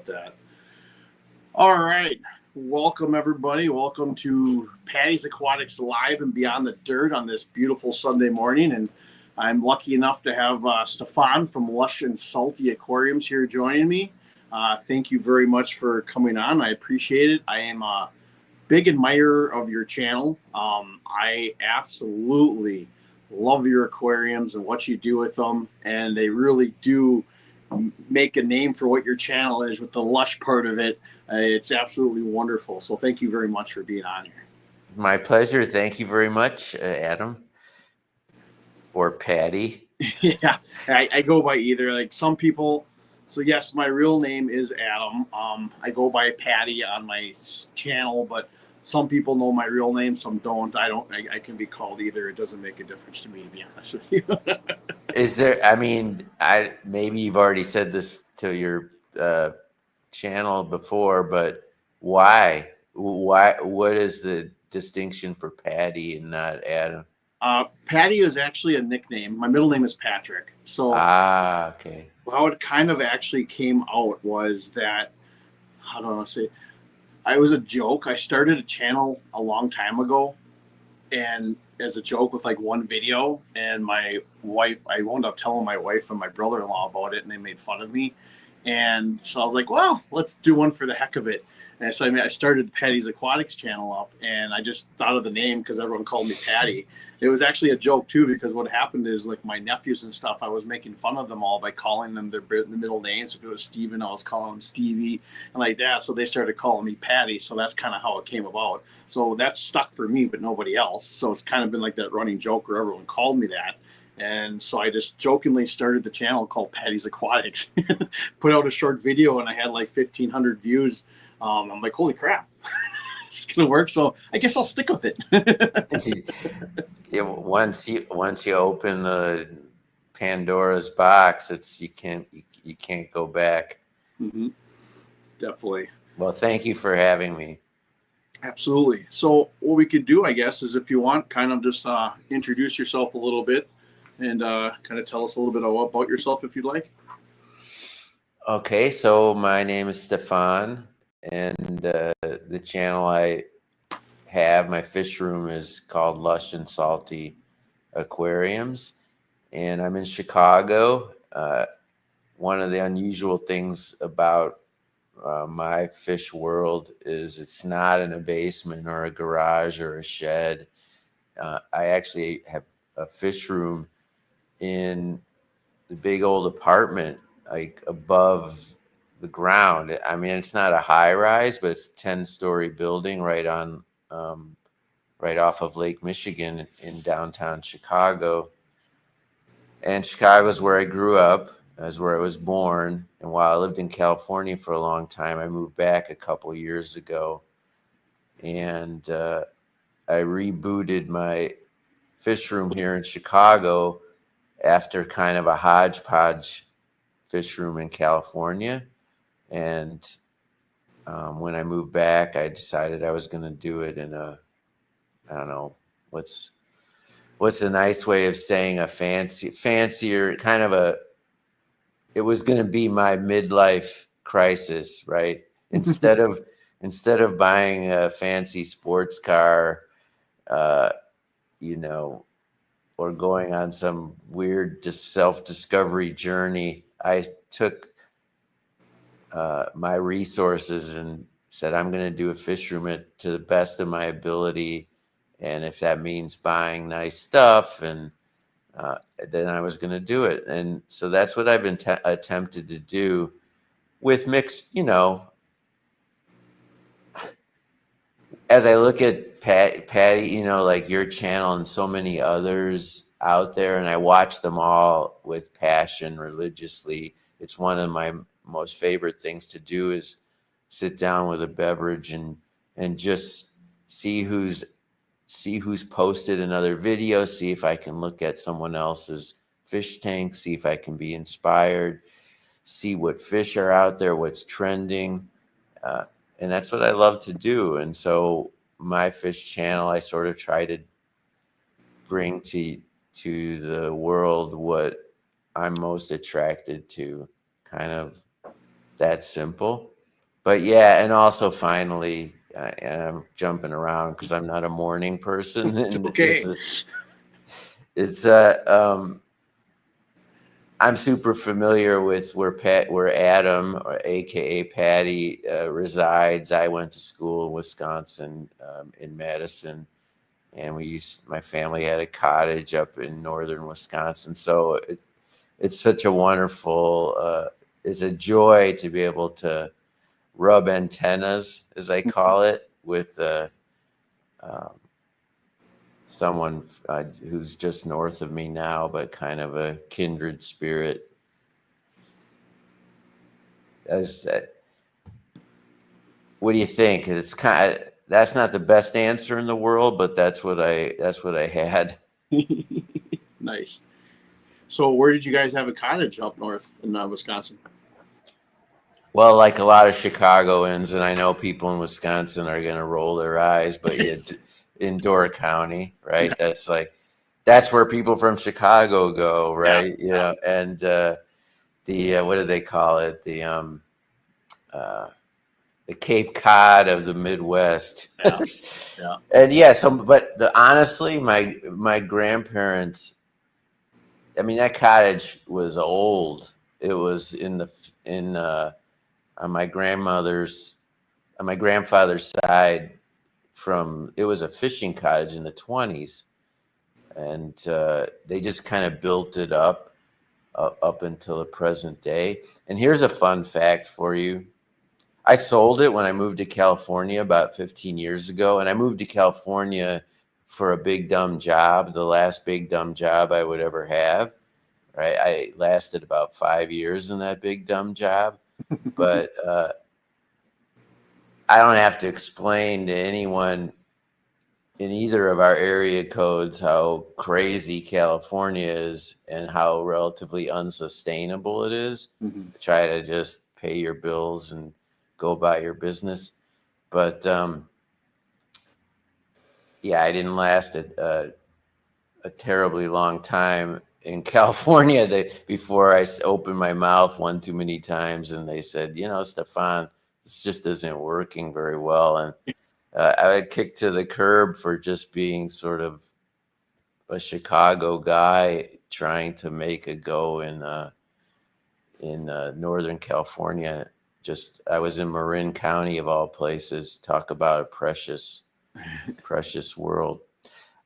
about that. All right. Welcome, everybody. Welcome to Patty's Aquatics Live and Beyond the Dirt on this beautiful Sunday morning. And I'm lucky enough to have Steffan from Lush And Salty Aquariums here joining me. Thank you very much for coming on. I appreciate it. I am a big admirer of your channel. I absolutely love your aquariums and what you do with them. And they really do make a name for what your channel is with the lush part of it. It's absolutely wonderful. So thank you very much for being on here. My pleasure. Thank you very much, Adam or Patty. Yeah, I go by either. Like some people. So yes, my real name is Adam. I go by Patty on my channel, but some people know my real name, some don't. I can be called either. It doesn't make a difference to me, to be honest with you. Is there? I mean, maybe you've already said this to your channel before, but why? What is the distinction for Patty and not Adam? Patty is actually a nickname. My middle name is Patrick. So okay. How it kind of actually came out was that, how do I want to say, it was a joke. I started a channel a long time ago, and as a joke with like one video, and my wife, I wound up telling my wife and my brother-in-law about it, and they made fun of me. And so I was like, well, let's do one for the heck of it. And so I started the Patty's Aquatics channel up, and I just thought of the name because everyone called me Patty. It was actually a joke too, because what happened is like my nephews and stuff, I was making fun of them all by calling them their middle names. If it was Steven, I was calling him Stevie and like that. So they started calling me Patty. So that's kind of how it came about. So that's stuck for me, but nobody else. So it's kind of been like that running joke where everyone called me that. And so I just jokingly started the channel called Patty's Aquatics, put out a short video, and I had like 1,500 views. I'm like, holy crap, it's gonna work. So I guess I'll stick with it. Yeah, once you open the Pandora's box, you can't go back. Mm-hmm. Definitely. Well, thank you for having me. Absolutely. So what we could do, I guess, is if you want, kind of just introduce yourself a little bit and kind of tell us a little bit about yourself if you'd like. Okay, so my name is Steffan, and the channel I have, my fish room, is called Lush and Salty Aquariums, and I'm in Chicago. One of the unusual things about my fish world is it's not in a basement or a garage or a shed. I actually have a fish room in the big old apartment, like above the ground. I mean, it's not a high rise, but it's a 10-story building right off of Lake Michigan in downtown Chicago. And Chicago's where I grew up. That's where I was born. And while I lived in California for a long time, I moved back a couple years ago. And I rebooted my fish room here in Chicago after kind of a hodgepodge fish room in California. And when I moved back, I decided I was going to do it in I don't know, what's a nice way of saying a fancier kind of it was going to be my midlife crisis, right? Instead of buying a fancy sports car, or going on some weird self-discovery journey, I took my resources and said, I'm going to do a fish room to the best of my ability. And if that means buying nice stuff, and then I was going to do it. And so that's what I've been attempted to do with mixed, as I look at Patty, like your channel and so many others out there, and I watch them all with passion religiously. It's one of my most favorite things to do is sit down with a beverage and just see who's posted another video, see if I can look at someone else's fish tank, see if I can be inspired, see what fish are out there, what's trending. And that's what I love to do. And so my fish channel, I sort of try to bring to the world what I'm most attracted to, kind of that simple. but yeah, and also finally, and I'm jumping around because I'm not a morning person, and Okay. it's I'm super familiar with where Adam, or AKA Patty, resides. I went to school in Wisconsin, in Madison, and my family had a cottage up in northern Wisconsin. So it's such a wonderful, it's a joy to be able to rub antennas, as I call it, with um, someone who's just north of me now, but kind of a kindred spirit. As What do you think? It's kind of, that's not the best answer in the world, but that's what I had. Nice. So where did you guys have a cottage up north in Wisconsin? Well, like a lot of Chicagoans, and I know people in Wisconsin are going to roll their eyes, but in Door County, Yeah. right? That's where people from Chicago go, Yeah. right? You know, and the what do they call it? Uh, the Cape Cod of the Midwest. Yeah. Yeah. And yeah, honestly, my grandparents, I mean, that cottage was old. It was in on my grandmother's on my grandfather's side. From It was a fishing cottage in the 20s, and they just kind of built it up until the present day. And here's a fun fact for you. I sold it when I moved to California about 15 years ago, and I moved to California for a big dumb job, the last big dumb job I would ever have. Right, I lasted about 5 years in that big dumb job, but I don't have to explain to anyone in either of our area codes how crazy California is and how relatively unsustainable it is. Mhm. Try to just pay your bills and go about your business. But yeah, I didn't last a terribly long time in California. Before I opened my mouth one too many times, and they said, Stefan, this just isn't working very well. And I got kicked to the curb for just being sort of a Chicago guy trying to make a go in Northern California. Just I was in Marin County of all places. Talk about a precious world.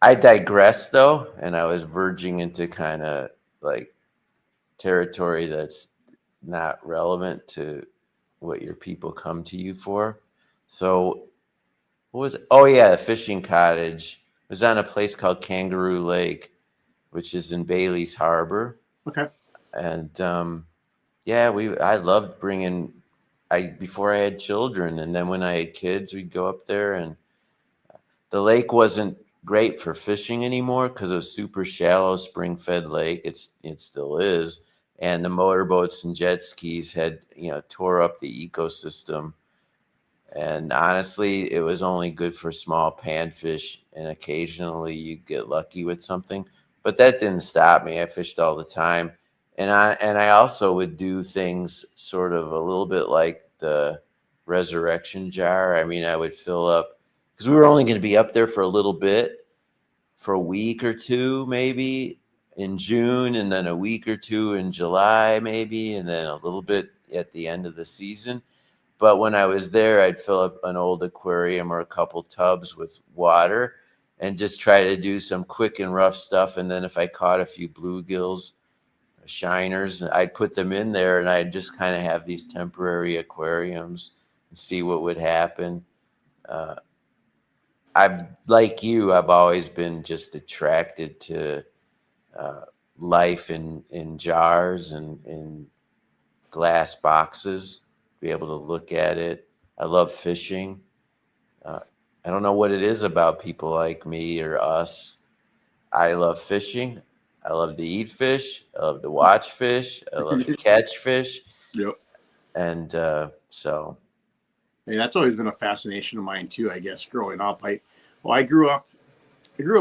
I digress though, and I was verging into kind of like territory that's not relevant to what your people come to you for. So what was it? Oh yeah, a fishing cottage. It was on a place called Kangaroo Lake, which is in Bailey's Harbor. Okay. And yeah, I loved I before I had children, and then when I had kids, we'd go up there, and the lake wasn't great for fishing anymore because it was super shallow, spring-fed lake. It still is, and the motorboats and jet skis had tore up the ecosystem. And honestly, it was only good for small panfish, and occasionally you'd get lucky with something. But that didn't stop me. I fished all the time, and I also would do things sort of a little bit like the resurrection jar. I mean, I would fill up because we were only going to be up there for a little bit, for a week or two, maybe in June, and then a week or two in July, maybe, and then a little bit at the end of the season. But when I was there, I'd fill up an old aquarium or a couple tubs with water and just try to do some quick and rough stuff. And then if I caught a few bluegills, shiners, I'd put them in there, and I'd just kind of have these temporary aquariums and see what would happen. Uh, I've always been just attracted to uh, life in jars and in glass boxes, be able to look at it. I love fishing. Uh, I don't know what it is about people like me or us. I love fishing. I love to eat fish. I love to watch fish. I love to catch fish. Yep. And so, Hey, that's always been a fascination of mine too. I guess growing up, I grew up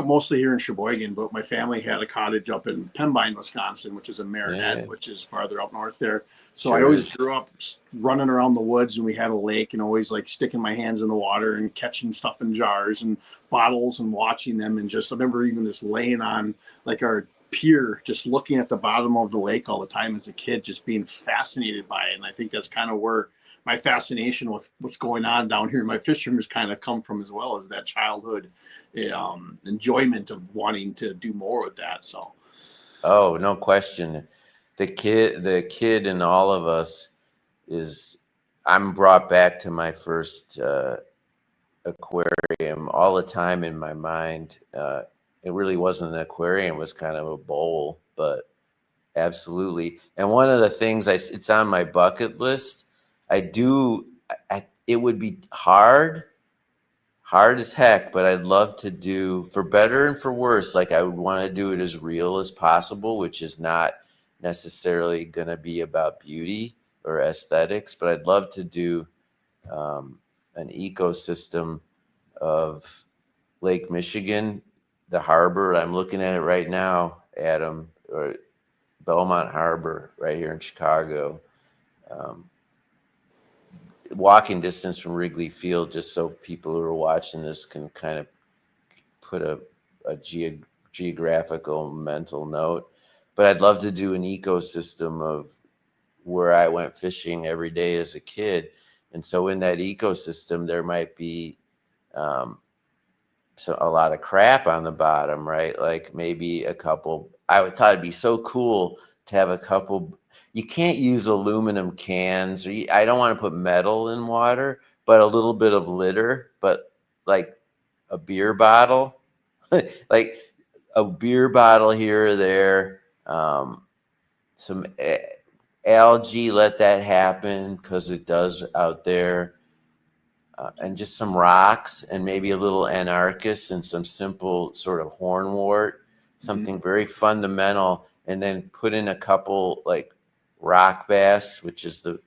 mostly here in Sheboygan, but my family had a cottage up in Pembine, Wisconsin, which is in Marinette, yeah, which is farther up north there. So I Sure always is. grew up running around the woods, and we had a lake, and always like sticking my hands in the water and catching stuff in jars and bottles and watching them. And just I remember even just laying on like our pier, just looking at the bottom of the lake all the time as a kid, just being fascinated by it. And I think that's kind of where my fascination with what's going on down here in my fisheries kind of come from as well, as that childhood enjoyment of wanting to do more with that. So Oh, no question. The kid in all of us is. I'm brought back to my first aquarium all the time in my mind. It really wasn't an aquarium; it was kind of a bowl, but absolutely. And one of the things it's on my bucket list. I do. It would be hard as heck, but I'd love to do, for better and for worse. Like, I would want to do it as real as possible, which is not necessarily going to be about beauty or aesthetics, but I'd love to do an ecosystem of Lake Michigan, the harbor. I'm looking at it right now, Adam, or Belmont Harbor, right here in Chicago. Um, Walking distance from Wrigley Field, just so people who are watching this can kind of put a geographical mental note. But I'd love to do an ecosystem of where I went fishing every day as a kid. And so in that ecosystem, there might be so a lot of crap on the bottom, right? Like maybe a couple. I would thought it'd be so cool to have a couple. You can't use aluminum cans, or I don't want to put metal in water, but a little bit of litter, but like a beer bottle, like a beer bottle here or there. Some algae, let that happen because it does out there. And just some rocks and maybe a little anarchus and some simple sort of hornwort, something very fundamental, and then put in a couple like rock bass, which is the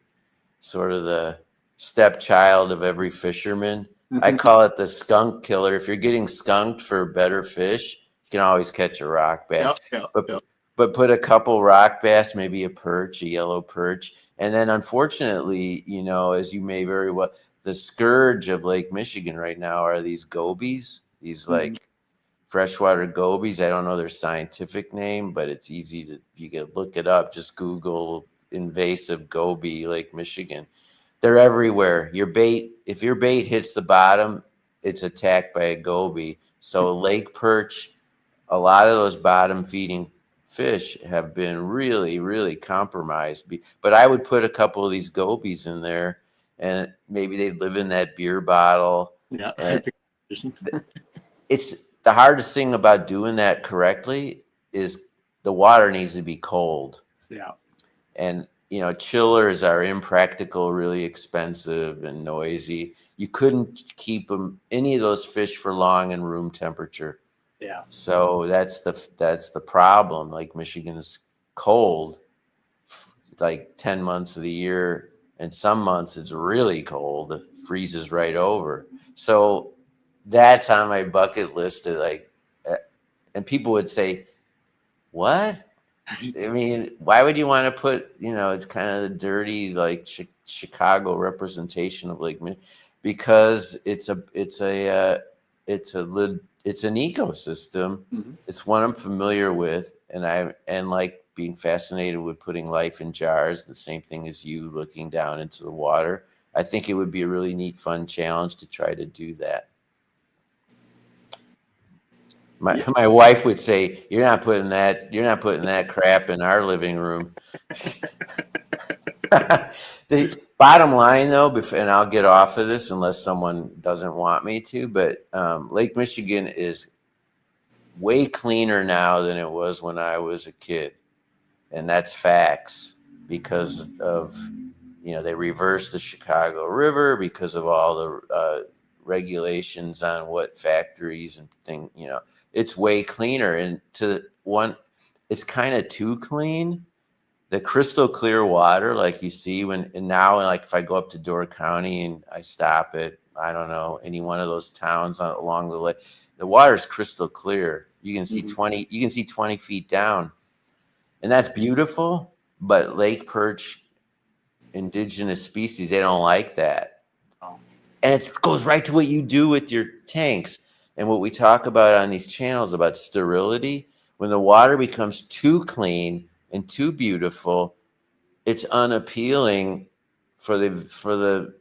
sort of the stepchild of every fisherman. I call it the skunk killer. If you're getting skunked for better fish, you can always catch a rock bass. yep, yep, But yep. but put a couple rock bass, maybe a perch, a yellow perch, and then unfortunately, as you may very well, the scourge of Lake Michigan right now are these gobies, these like freshwater gobies. I don't know their scientific name, but it's easy to, you can look it up. Just Google invasive goby Lake Michigan. They're everywhere. If your bait hits the bottom, it's attacked by a goby. So lake perch, a lot of those bottom feeding fish have been really, really compromised. But I would put a couple of these gobies in there, and maybe they'd live in that beer bottle. Yeah. And it's the hardest thing about doing that correctly is the water needs to be cold. Yeah. And chillers are impractical, really expensive and noisy. You couldn't keep any of those fish for long in room temperature. Yeah. So that's the problem. Like Michigan's cold, like 10 months of the year, and some months it's really cold. It freezes right over. So that's on my bucket list to and people would say, what? I mean, why would you want to put, it's kind of the dirty, like Chicago representation of Lake Michigan, because it's an ecosystem. It's one I'm familiar with, and like being fascinated with putting life in jars, the same thing as you looking down into the water. I think it would be a really neat, fun challenge to try to do that. My wife would say, you're not putting that crap in our living room. The bottom line, though, and I'll get off of this unless someone doesn't want me to, but Lake Michigan is way cleaner now than it was when I was a kid. And that's facts, because of, they reversed the Chicago River because of all the regulations on what factories and things, it's way cleaner. And it's kind of too clean. The crystal clear water, like you see now, like if I go up to Door County and I stop at, I don't know, any one of those towns along the lake, the water is crystal clear. You can see 20 feet down, and that's beautiful. But lake perch indigenous species, they don't like that. Oh. And it goes right to what you do with your tanks and what we talk about on these channels about sterility. When the water becomes too clean and too beautiful, it's unappealing for the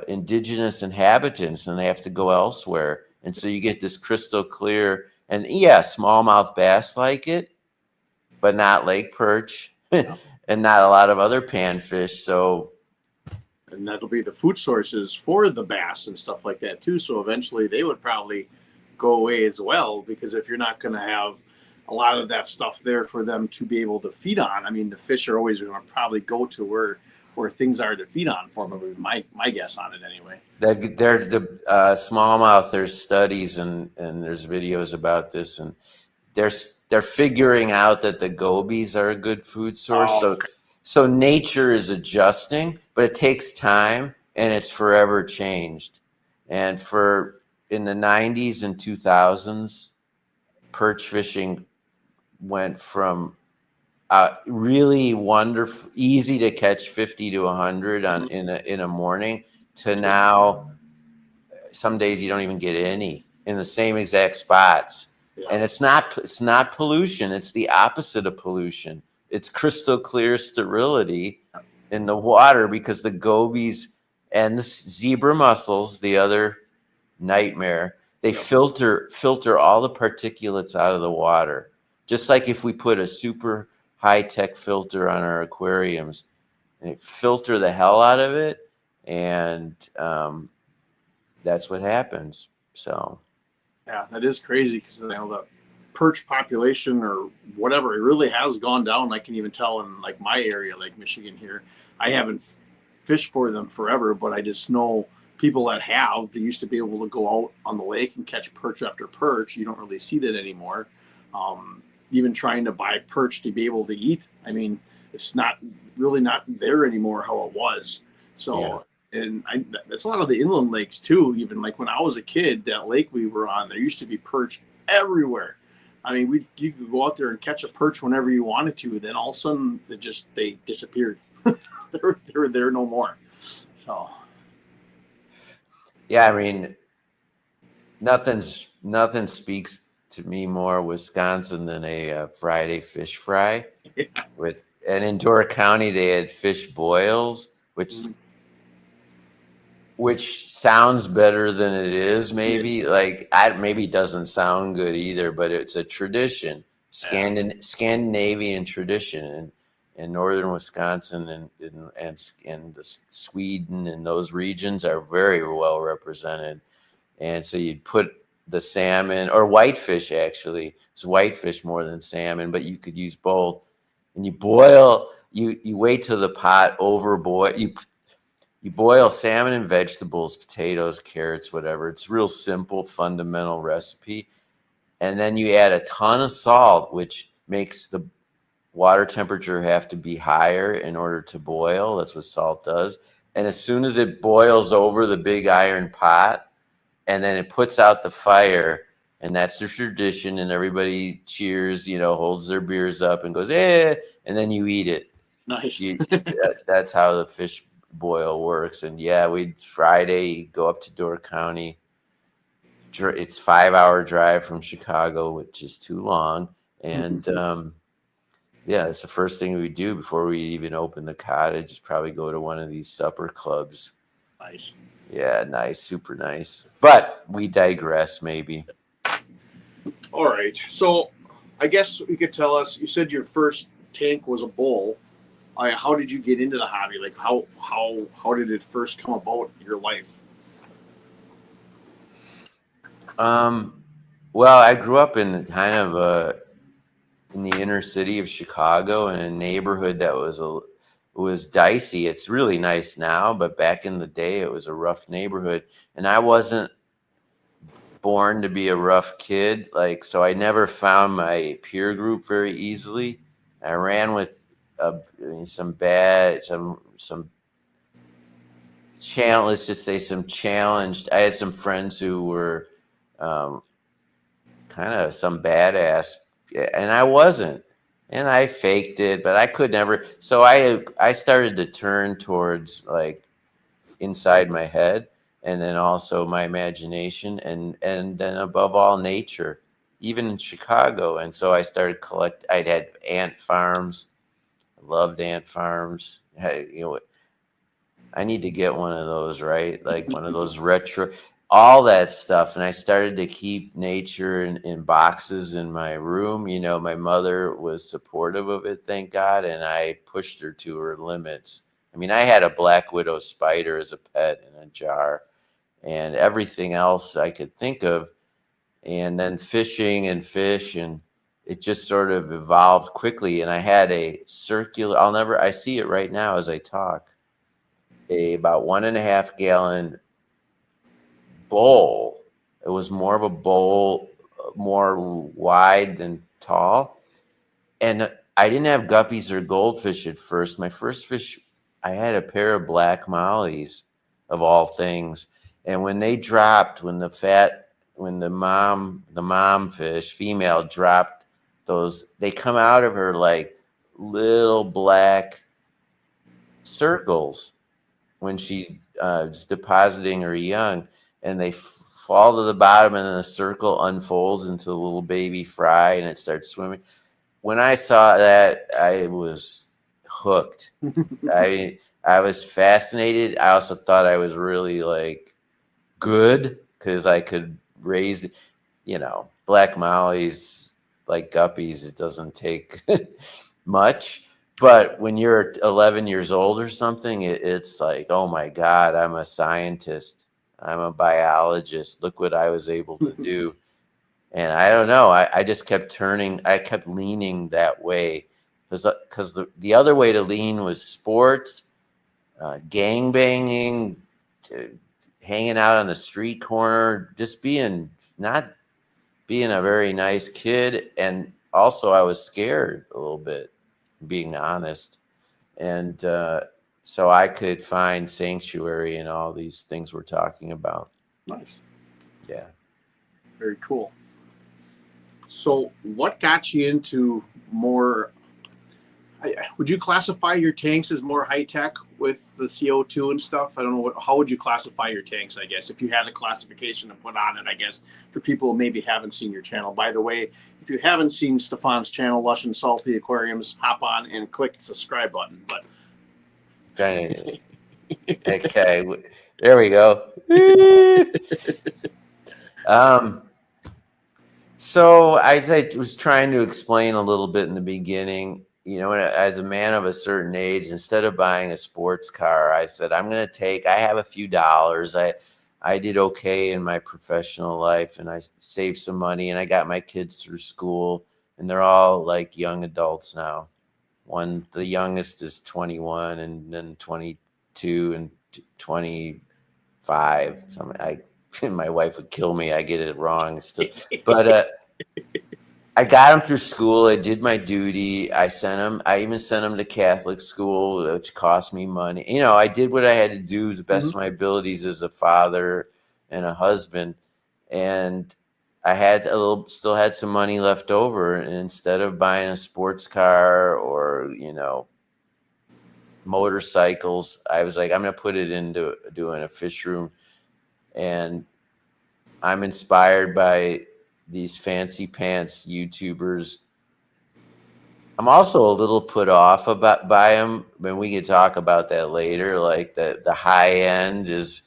indigenous inhabitants, and they have to go elsewhere. And so you get this crystal clear, and yeah, smallmouth bass like it, but not lake perch and not a lot of other panfish. So, And that'll be the food sources for the bass and stuff like that too. So eventually they would probably go away as well, because if you're not going to have a lot of that stuff there for them to be able to feed on, I mean, the fish are always going to probably go to where things are to feed on for them. My guess on it anyway. they're the smallmouth. There's studies and there's videos about this, and they're figuring out that the gobies are a good food source. Oh, So okay. so nature is adjusting, but it takes time and it's forever changed. And for in the 90s and 2000s, perch fishing went from really wonderful, easy to catch 50 to 100 on in a morning to now some days you don't even get any in the same exact spots. Yeah. And it's not pollution, it's the opposite of pollution. It's crystal clear sterility in the water, because the gobies and the zebra mussels, the other nightmare, they filter all the particulates out of the water. Just like if we put a super high-tech filter on our aquariums, and filter the hell out of it, and that's what happens. So Yeah, that is crazy, because the perch population or whatever, it really has gone down. I can even tell in like my area, like Michigan here. I haven't fished for them forever, but I just know people that have. They used to be able to go out on the lake and catch perch after perch. You don't really see that anymore. Even trying to buy perch to be able to eat, I mean, it's not really not there anymore how it was. So. yeah. And that's a lot of the inland lakes too. Even like when I was a kid, that lake we were on, there used to be perch everywhere. I mean, you could go out there and catch a perch whenever you wanted to. Then all of a sudden, they disappeared. They're there no more. So Yeah, I mean, nothing speaks to me more Wisconsin than a Friday fish fry yeah. with. And in Door County they had fish boils, which sounds better than it is. Maybe maybe it doesn't sound good either, but it's a tradition, Scandinavian tradition, and in northern Wisconsin and the Sweden and those regions are very well represented. And so you'd put the salmon or whitefish, actually it's whitefish more than salmon, but you could use both, and you boil. You wait till the pot over boil. You boil salmon and vegetables, potatoes, carrots, whatever. It's real simple, fundamental recipe. And then you add a ton of salt, which makes the water temperature have to be higher in order to boil. That's what salt does. And as soon as it boils over the big iron pot, and then it puts out the fire, and that's the tradition, and everybody cheers, holds their beers up and goes, eh, and then you eat it. Nice. That's how the fish boil works. And yeah, Friday go up to Door County. It's 5-hour drive from Chicago, which is too long. And yeah, it's the first thing we do before we even open the cottage, is probably go to one of these supper clubs. Nice. Yeah, nice, super nice. But we digress, maybe. All right. So I guess you could tell us. You said your first tank was a bull. How did you get into the hobby? Like how did it first come about in your life? Well, I grew up in kind of in the inner city of Chicago, in a neighborhood that was dicey. It's really nice now, but back in the day it was a rough neighborhood, and I wasn't born to be a rough kid, so I never found my peer group very easily. I ran with some challenge. Let's just say some challenged. I had some friends who were kind of some badass, and I wasn't. And I faked it, but I could never. So I started to turn towards like inside my head, and then also my imagination, and then above all nature, even in Chicago. And so I started I'd had ant farms. I loved ant farms. I need to get one of those, right? Like one of those retro, all that stuff. And I started to keep nature in boxes in my room. My mother was supportive of it, thank God. And I pushed her to her limits. I mean, I had a black widow spider as a pet in a jar and everything else I could think of. And then fishing and fish. And it just sort of evolved quickly. And I had a circular, I see it right now as I talk, about 1.5 gallon bowl. It was more of a bowl, more wide than tall. And I didn't have guppies or goldfish at first. My first fish, I had a pair of black mollies of all things. And when they dropped, when the mom fish, female, dropped those, they come out of her like little black circles when she is depositing her young, and they fall to the bottom, and then the circle unfolds into a little baby fry, and it starts swimming. When I saw that, I was hooked. I was fascinated. I also thought I was really like good because I could raise, black mollies like guppies. It doesn't take much. But when you're 11 years old or something, it's like, oh my God, I'm a scientist. I'm a biologist. Look what I was able to do. And I don't know. I just kept I kept leaning that way because the other way to lean was sports, gang banging, hanging out on the street corner, just not being a very nice kid. And also I was scared a little bit, being honest. And so I could find sanctuary in all these things we're talking about. Nice. Yeah. Very cool. So, what got you into more? Would you classify your tanks as more high tech with the CO2 and stuff? I don't know. How would you classify your tanks? I guess if you had a classification to put on it, I guess for people who maybe haven't seen your channel. By the way, if you haven't seen Steffan's channel, Lush and Salty Aquariums, hop on and click the subscribe button. But Okay, there we go. So as I was trying to explain a little bit in the beginning, as a man of a certain age, instead of buying a sports car, I said, I have a few dollars. I did okay in my professional life, and I saved some money, and I got my kids through school, and they're all like young adults now. The youngest is 21, and then 22 and 25. My wife would kill me. I get it wrong still, but I got him through school. I did my duty. I even sent him to Catholic school, which cost me money. I did what I had to do to the best of my abilities as a father and a husband. And I still had some money left over. And instead of buying a sports car or, motorcycles, I was like, I'm going to put it into doing a fish room. And I'm inspired by these fancy pants YouTubers. I'm also a little put off by them. I mean, we could talk about that later. Like the high end is,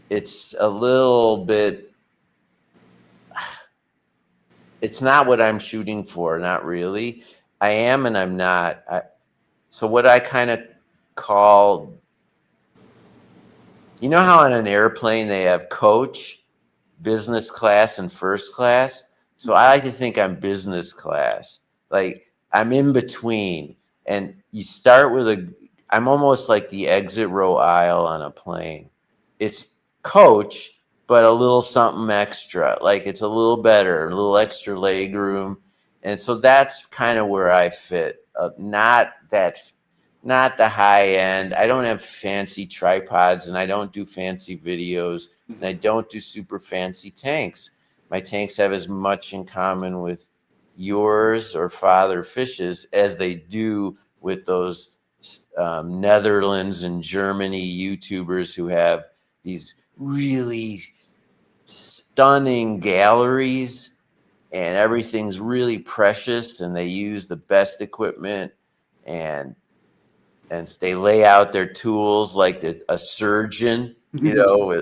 it's a little bit. It's not what I'm shooting for. Not really. I am and I'm not. So what I kind of call, how on an airplane they have coach, business class, and first class. So I like to think I'm business class. Like I'm in between. And you start I'm almost like the exit row aisle on a plane. It's coach, but a little something extra. Like it's a little better, a little extra leg room. And so that's kind of where I fit. Not the high end. I don't have fancy tripods, and I don't do fancy videos, and I don't do super fancy tanks. My tanks have as much in common with yours or father fishes as they do with those Netherlands and Germany YouTubers who have these really stunning galleries and everything's really precious and they use the best equipment and they lay out their tools like a surgeon, you know.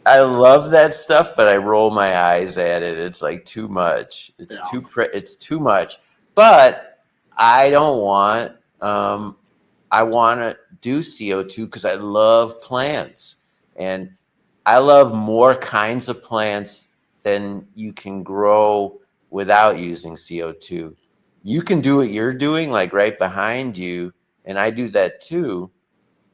I love that stuff, but I roll my eyes at it. It's like too much. It's it's too much. But I don't want. I want to do CO2 because I love plants, and I love more kinds of plants than you can grow without using CO2. You can do what you're doing, like right behind you, and I do that too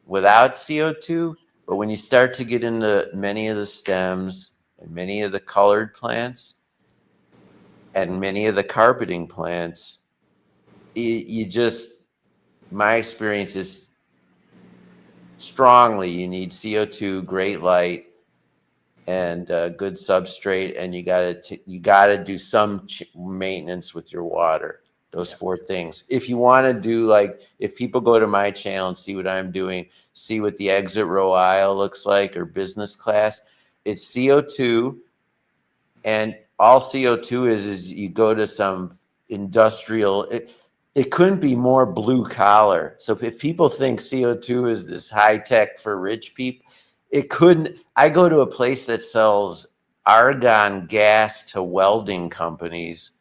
without CO2. But when you start to get into many of the stems and many of the colored plants and many of the carpeting plants, you just, my experience is strongly you need CO2, great light, and good substrate, and you gotta do some maintenance with your water. Those four things. If you want to do, like, if people go to my channel and see what I'm doing, see what the exit row aisle looks like or business class, it's CO2, and all CO2 is you go to some industrial. It couldn't be more blue collar. So if people think CO2 is this high tech for rich people, it couldn't. I go to a place that sells argon gas to welding companies,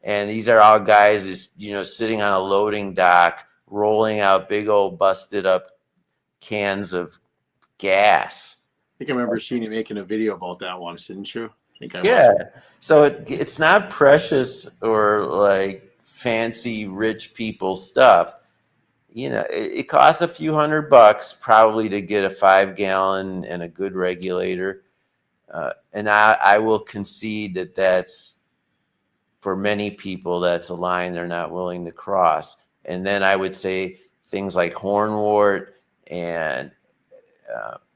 and these are all guys, sitting on a loading dock, rolling out big old busted up cans of gas. I think I remember seeing you making a video about that once, didn't you? I think I Yeah. was. So it's not precious or like fancy rich people stuff. It costs a few $100 probably to get a 5-gallon and a good regulator. And I will concede that that's, for many people, that's a line they're not willing to cross. And then I would say things like hornwort and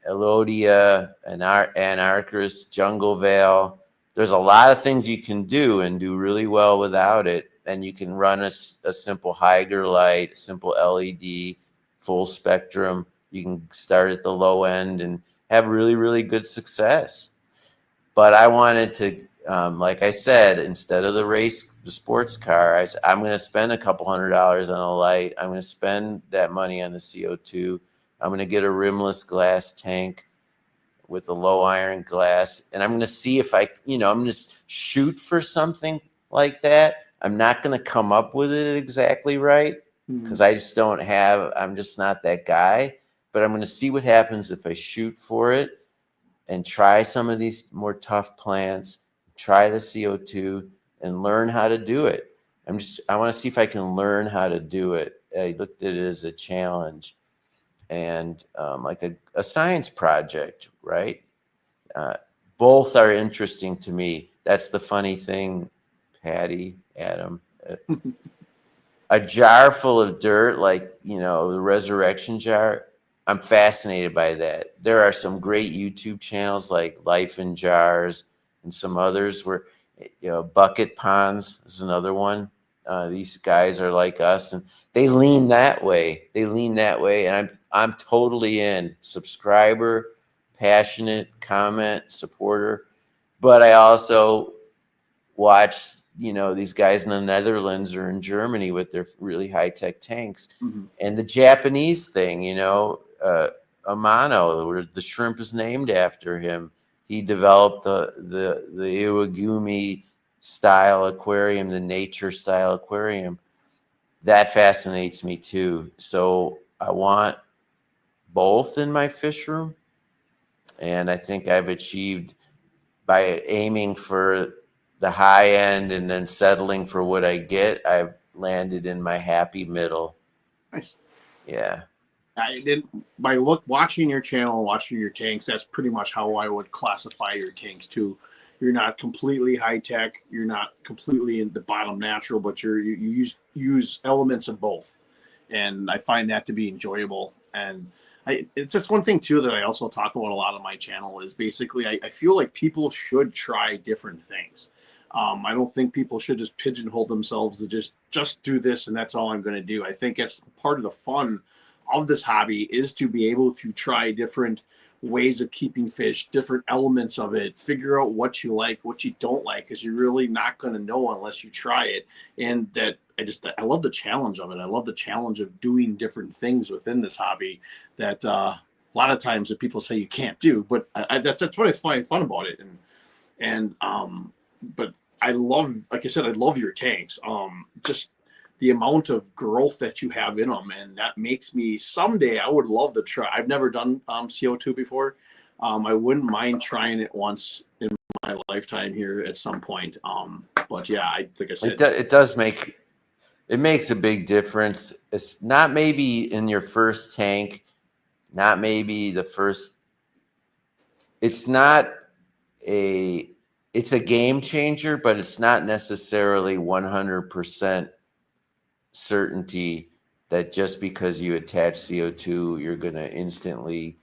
Elodia and Anarchus, jungle veil. There's a lot of things you can do and do really well without it. And you can run a simple Haiger light, simple LED, full spectrum. You can start at the low end and have really, really good success. But I wanted to, like I said, instead of the sports car, I'm going to spend a couple $100 on a light. I'm going to spend that money on the CO2. I'm going to get a rimless glass tank with a low iron glass. And I'm going to see if I'm going to shoot for something like that. I'm not going to come up with it exactly right because I'm just not that guy. But I'm going to see what happens if I shoot for it and try some of these more tough plants, try the CO2 and learn how to do it. I want to see if I can learn how to do it. I looked at it as a challenge and like a science project, right? Both are interesting to me. That's the funny thing, Patty, Adam. A jar full of dirt, like, the resurrection jar, I'm fascinated by that. There are some great YouTube channels like Life in Jars and some others where, bucket ponds is another one. These guys are like us and they lean that way. And I'm totally in. Subscriber, passionate, comment, supporter. But I also watch, these guys in the Netherlands or in Germany with their really high-tech tanks. Mm-hmm. And the Japanese thing, Amano, where the shrimp is named after him. He developed the Iwagumi style aquarium, the nature style aquarium. That fascinates me too. So I want both in my fish room. And I think I've achieved, by aiming for the high end and then settling for what I get, I've landed in my happy middle. Nice. Yeah. I did, by watching your channel and watching your tanks, that's pretty much how I would classify your tanks too. You're not completely high tech, you're not completely in the bottom natural, but you use elements of both. And I find that to be enjoyable. And it's just one thing too that I also talk about a lot on my channel is basically I feel like people should try different things. I don't think people should just pigeonhole themselves to just do this and that's all I'm going to do. I think it's part of the fun of this hobby is to be able to try different ways of keeping fish, different elements of it, figure out what you like, what you don't like, because you're really not going to know unless you try it. And that I love the challenge of it. I love the challenge of doing different things within this hobby that a lot of times that people say you can't do, but that's what I find fun about it. But I love, like I said, I love your tanks. Just the amount of growth that you have in them, and that makes me someday. I would love to try. I've never done CO2 before. I wouldn't mind trying it once in my lifetime here at some point. But yeah, like I said, it does make it makes a big difference. It's not maybe in your first tank, not maybe the first. It's not a it's a game changer, but it's not necessarily 100% certainty that just because you attach CO2, you're going to instantly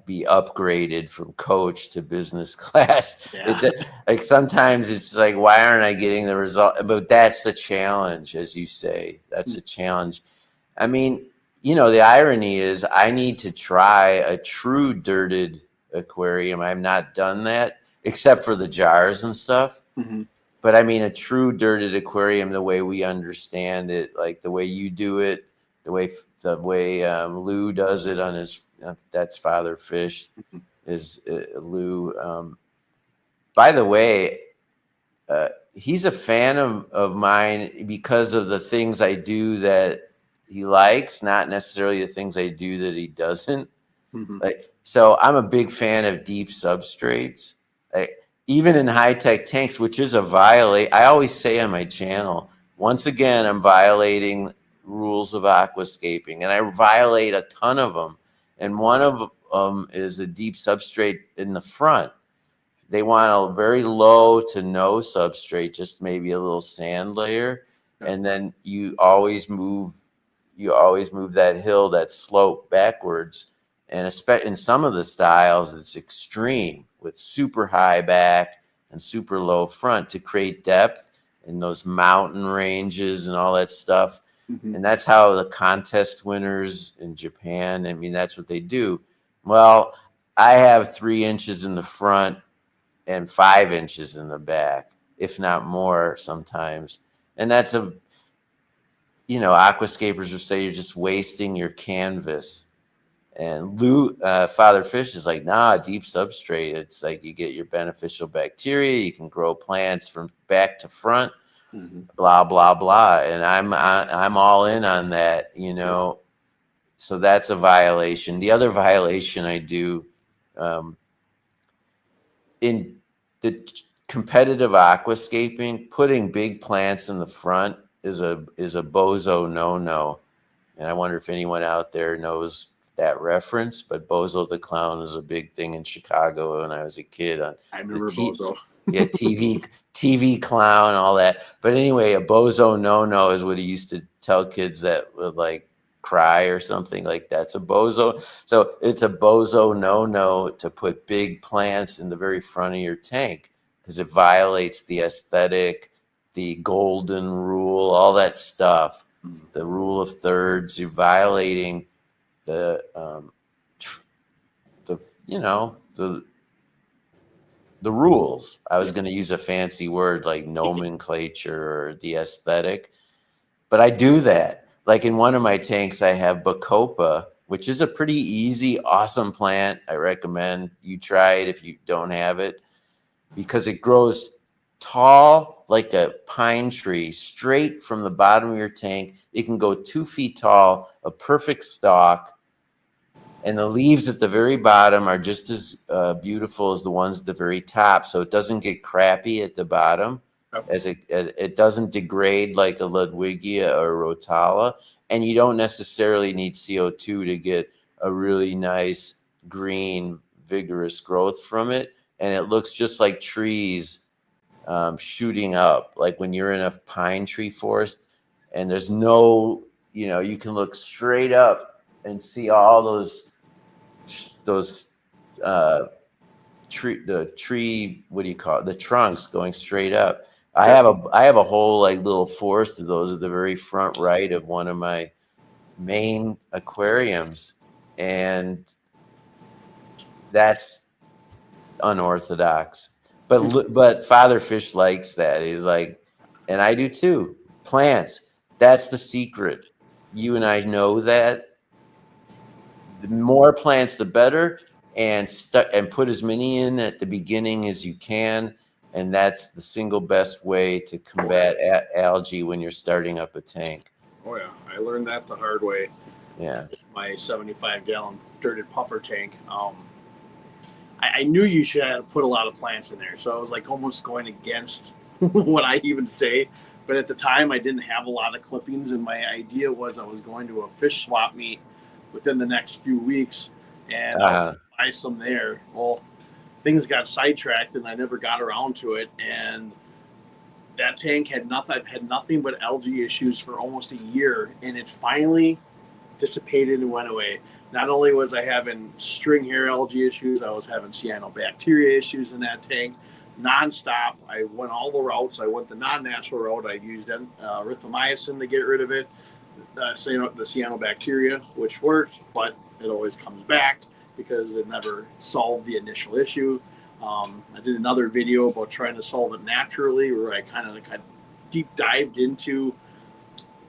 be upgraded from coach to business class. yeah. Like sometimes it's like, why aren't I getting the result? But that's the challenge, as you say. That's a challenge. I mean, the irony is I need to try a true dirted aquarium. I've not done that except for the jars and stuff. Mm-hmm. But I mean, a true dirted aquarium, the way we understand it, like the way you do it, the way Lou does it on his, that's Father Fish, is Lou. By the way, he's a fan of mine because of the things I do that he likes, not necessarily the things I do that he doesn't. Mm-hmm. Like, so I'm a big fan of deep substrates. Even in high-tech tanks, which is I always say on my channel, once again, I'm violating rules of aquascaping, and I violate a ton of them. And one of them is a deep substrate in the front. They want a very low to no substrate, just maybe a little sand layer, and then you always move that hill, that slope backwards. And in some of the styles, it's extreme with super high back and super low front to create depth in those mountain ranges and all that stuff. Mm-hmm. And that's how the contest winners in Japan, I mean, that's what they do. Well, I have 3 inches in the front and 5 inches in the back, if not more sometimes. And that's aquascapers will say you're just wasting your canvas. And Father Fish is like, nah, deep substrate. It's like you get your beneficial bacteria. You can grow plants from back to front, blah, blah, blah. And I'm all in on that, So that's a violation. The other violation I do in the competitive aquascaping, putting big plants in the front is a bozo no. And I wonder if anyone out there knows that reference, but Bozo the Clown is a big thing in Chicago when I was a kid. I remember Bozo. Yeah, TV clown, all that. But anyway, a bozo no is what he used to tell kids that would like cry or something, like that's a bozo. So it's a bozo no to put big plants in the very front of your tank because it violates the aesthetic, the golden rule, all that stuff. The rule of thirds. You're violating the rules. I was going to use a fancy word like nomenclature or the aesthetic, but I do that. Like in one of my tanks, I have Bacopa, which is a pretty easy, awesome plant. I recommend you try it if you don't have it because it grows tall like a pine tree straight from the bottom of your tank. It can go 2 feet tall, a perfect stalk. And the leaves at the very bottom are just as beautiful as the ones at the very top. So it doesn't get crappy at the bottom as it doesn't degrade like a Ludwigia or Rotala. And you don't necessarily need CO2 to get a really nice green, vigorous growth from it. And it looks just like trees shooting up, like when you're in a pine tree forest and there's no, you can look straight up and see all those tree, what do you call it? The trunks going straight up. I have a whole like little forest of those at the very front right of one of my main aquariums, and that's unorthodox. But Father Fish likes that. He's like, and I do too. Plants. That's the secret. You and I know that. The more plants, the better, and put as many in at the beginning as you can. And that's the single best way to combat algae when you're starting up a tank. Oh yeah, I learned that the hard way. Yeah. My 75-gallon dirted puffer tank. I knew you should have put a lot of plants in there, so I was like almost going against what I even say. But at the time, I didn't have a lot of clippings, and my idea was I was going to a fish swap meet within the next few weeks, and I'll buy some there. Well, things got sidetracked, and I never got around to it. And that tank had nothing. I've had nothing but algae issues for almost a year, and it finally dissipated and went away. Not only was I having string hair algae issues, I was having cyanobacteria issues in that tank nonstop. I went all the routes. I went the non-natural route. I used erythromycin to get rid of it, the cyanobacteria, which worked, but it always comes back because it never solved the initial issue. I did another video about trying to solve it naturally, where I kind of deep dived into,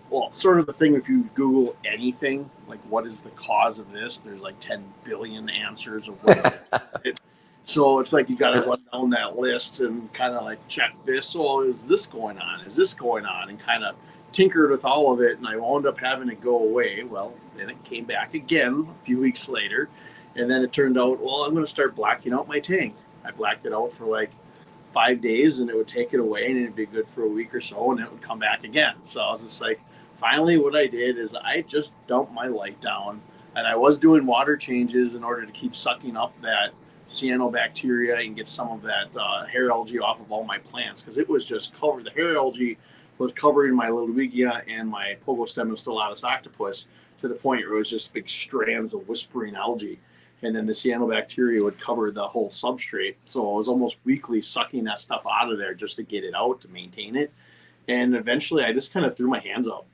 well, sort of the thing, if you Google anything, like what is the cause of this, there's like 10 billion answers of what it. So it's like you got to run down that list and kind of like check this. Well, is this going on? Is this going on? And kind of tinkered with all of it. And I wound up having to go away. Well, then it came back again a few weeks later. And then it turned out, well, I'm going to start blacking out my tank. I blacked it out for like 5 days, and it would take it away, and it'd be good for a week or so, and it would come back again. So I was just like, finally, what I did is I just dumped my light down, and I was doing water changes in order to keep sucking up that cyanobacteria and get some of that hair algae off of all my plants, because it was just covered. The hair algae was covering my Ludwigia and my Pogostemon stellatus octopus to the point where it was just big strands of whispering algae. And then the cyanobacteria would cover the whole substrate. So I was almost weekly sucking that stuff out of there just to get it out, to maintain it. And eventually I just kind of threw my hands up.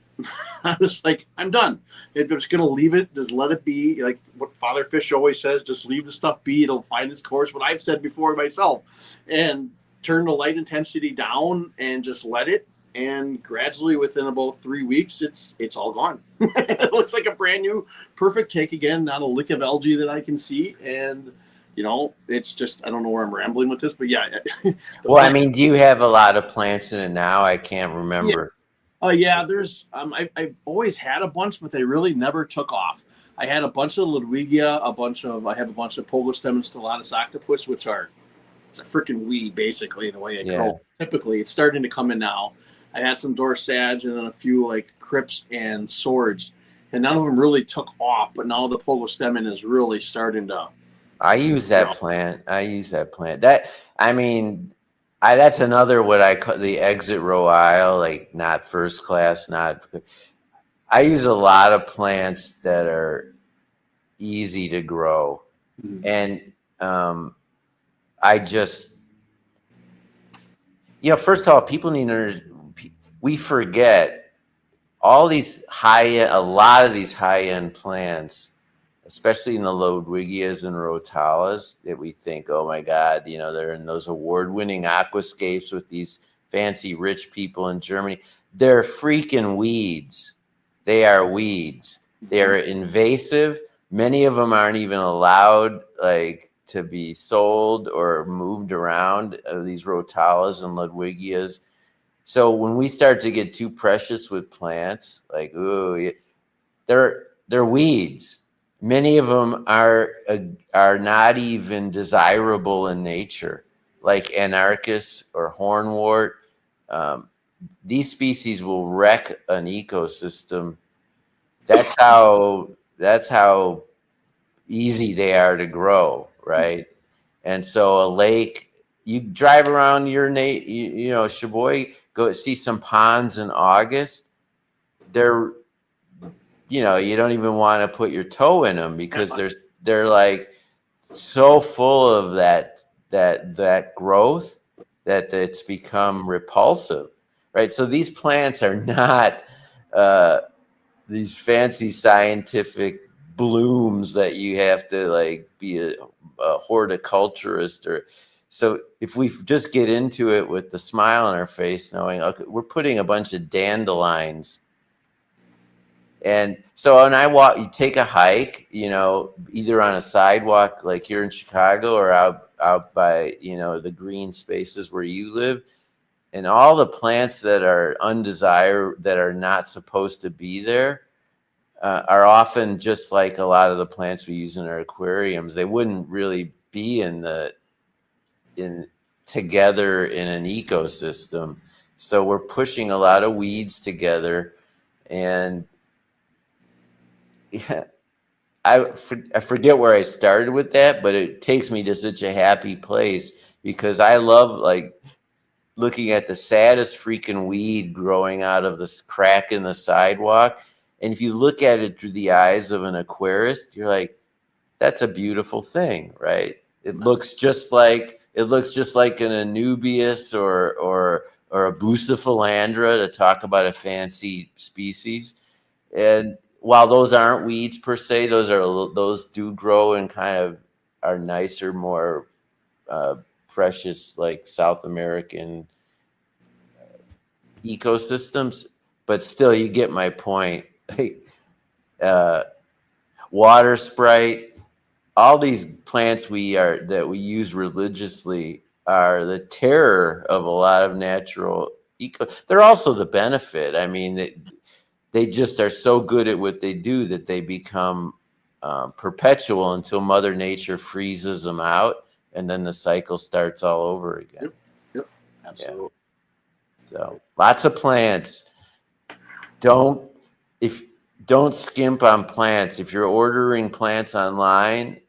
I was like, I'm done. I'm just going to leave it. Just let it be. Like what Father Fish always says, just leave the stuff be. It'll find its course. What I've said before myself. And turn the light intensity down and just let it. And gradually, within about 3 weeks, it's all gone. It looks like a brand new, perfect take again. Not a lick of algae that I can see, and it's just, I don't know where I'm rambling with this, but yeah. Well, I mean, do you have a lot of plants in it now? I can't remember. Yeah. There's I've always had a bunch, but they really never took off. I had a bunch of Ludwigia, I have a bunch of Pogostemon stellatus octopus, which it's a freaking weed basically the way it grows. Typically, it's starting to come in now. I had some Dorsage and then a few like Crips and Swords, and none of them really took off. But now the Pogostemon is really starting to. I use that plant. That, I mean, that's another what I call the exit row aisle, like not first class, not. I use a lot of plants that are easy to grow, and I just, first of all, people need to understand. We forget a lot of these high-end plants, especially in the Ludwigias and Rotalas, that we think, oh my God, they're in those award-winning aquascapes with these fancy rich people in Germany. They're freaking weeds. They are weeds. They're invasive. Many of them aren't even allowed to be sold or moved around, these Rotalas and Ludwigias. So when we start to get too precious with plants, they're weeds. Many of them are not even desirable in nature, like Anarchus or hornwort. These species will wreck an ecosystem. That's how easy they are to grow, right? And so a lake. You drive around your Sheboygan, go see some ponds in August. They're, you don't even want to put your toe in them because they're like so full of that that growth that it's become repulsive, right? So these plants are not these fancy scientific blooms that you have to like be a horticulturist or. So if we just get into it with the smile on our face, knowing, okay, we're putting a bunch of dandelions. And so when you take a hike, either on a sidewalk like here in Chicago or out by, the green spaces where you live, and all the plants that are undesired, that are not supposed to be there, are often just like a lot of the plants we use in our aquariums. They wouldn't really be together in an ecosystem. So we're pushing a lot of weeds together, and yeah, I forget where I started with that, but it takes me to such a happy place because I love like looking at the saddest freaking weed growing out of this crack in the sidewalk. And if you look at it through the eyes of an aquarist, you're like, that's a beautiful thing, right? It looks just like an Anubias or a Bucephalandra, to talk about a fancy species. And while those aren't weeds per se, those do grow and kind of are nicer, more precious, like South American ecosystems. But still, you get my point. Water sprite, all these plants that we use religiously are the terror of a lot of natural They're also the benefit. I mean, they just are so good at what they do that they become perpetual until Mother Nature freezes them out, and then the cycle starts all over again. Yep. Absolutely. Yeah. So lots of plants. Don't skimp on plants. If you're ordering plants online,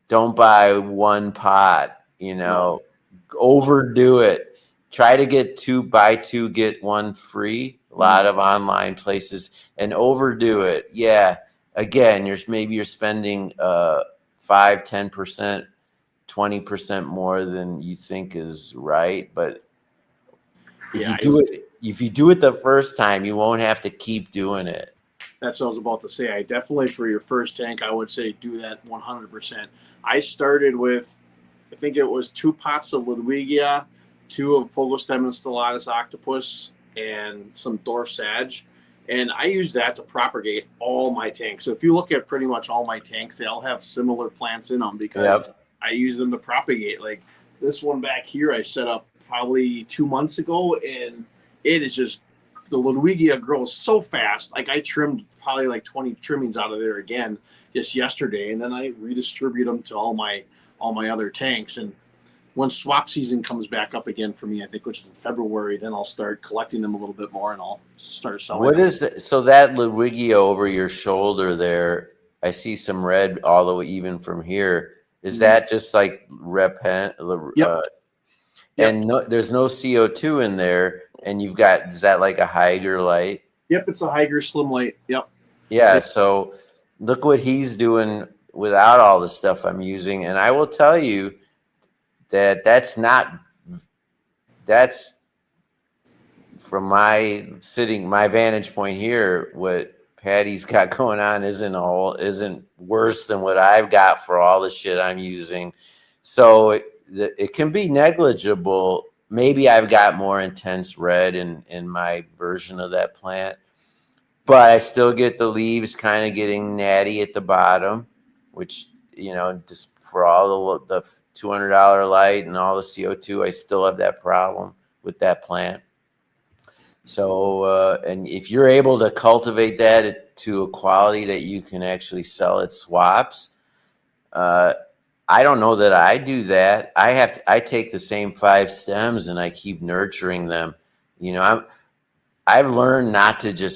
don't buy one pot. Overdo it. Try to get buy two, get one free. A lot of online places, and overdo it. Yeah. Again, you're spending 5-10%, 20% more than you think is right. But if you do it the first time, you won't have to keep doing it. That's what I was about to say. I definitely, for your first tank, I would say do that 100%. I started with, I think it was 2 pots of Ludwigia, 2 of Pogostemon stellatus octopus, and some dwarf sage. And I use that to propagate all my tanks. So if you look at pretty much all my tanks, they all have similar plants in them because I use them to propagate. Like this one back here, I set up probably 2 months ago, and it is just, the Ludwigia grows so fast. Like I trimmed probably like 20 trimmings out of there again just yesterday, and then I redistribute them to all my other tanks. And when swap season comes back up again for me, I think, which is in February, then I'll start collecting them a little bit more, and I'll start selling. What is that? So that Ludwigia over your shoulder there, I see some red all the way even from here. Is that just like repent? Yep. And there's no CO2 in there, and is that like a Haiger light? Yep, it's a Haiger Slim Light. Yep. Yeah, so look what he's doing without all the stuff I'm using. And I will tell you that's from my vantage point here, what Patty's got going on isn't worse than what I've got for all the shit I'm using. So it can be negligible. Maybe I've got more intense red in my version of that plant, but I still get the leaves kind of getting natty at the bottom, which, just for all the $200 light and all the CO2, I still have that problem with that plant. So, and if you're able to cultivate that to a quality that you can actually sell at swaps, I don't know that I do that. I take the same 5 stems and I keep nurturing them. I've learned not to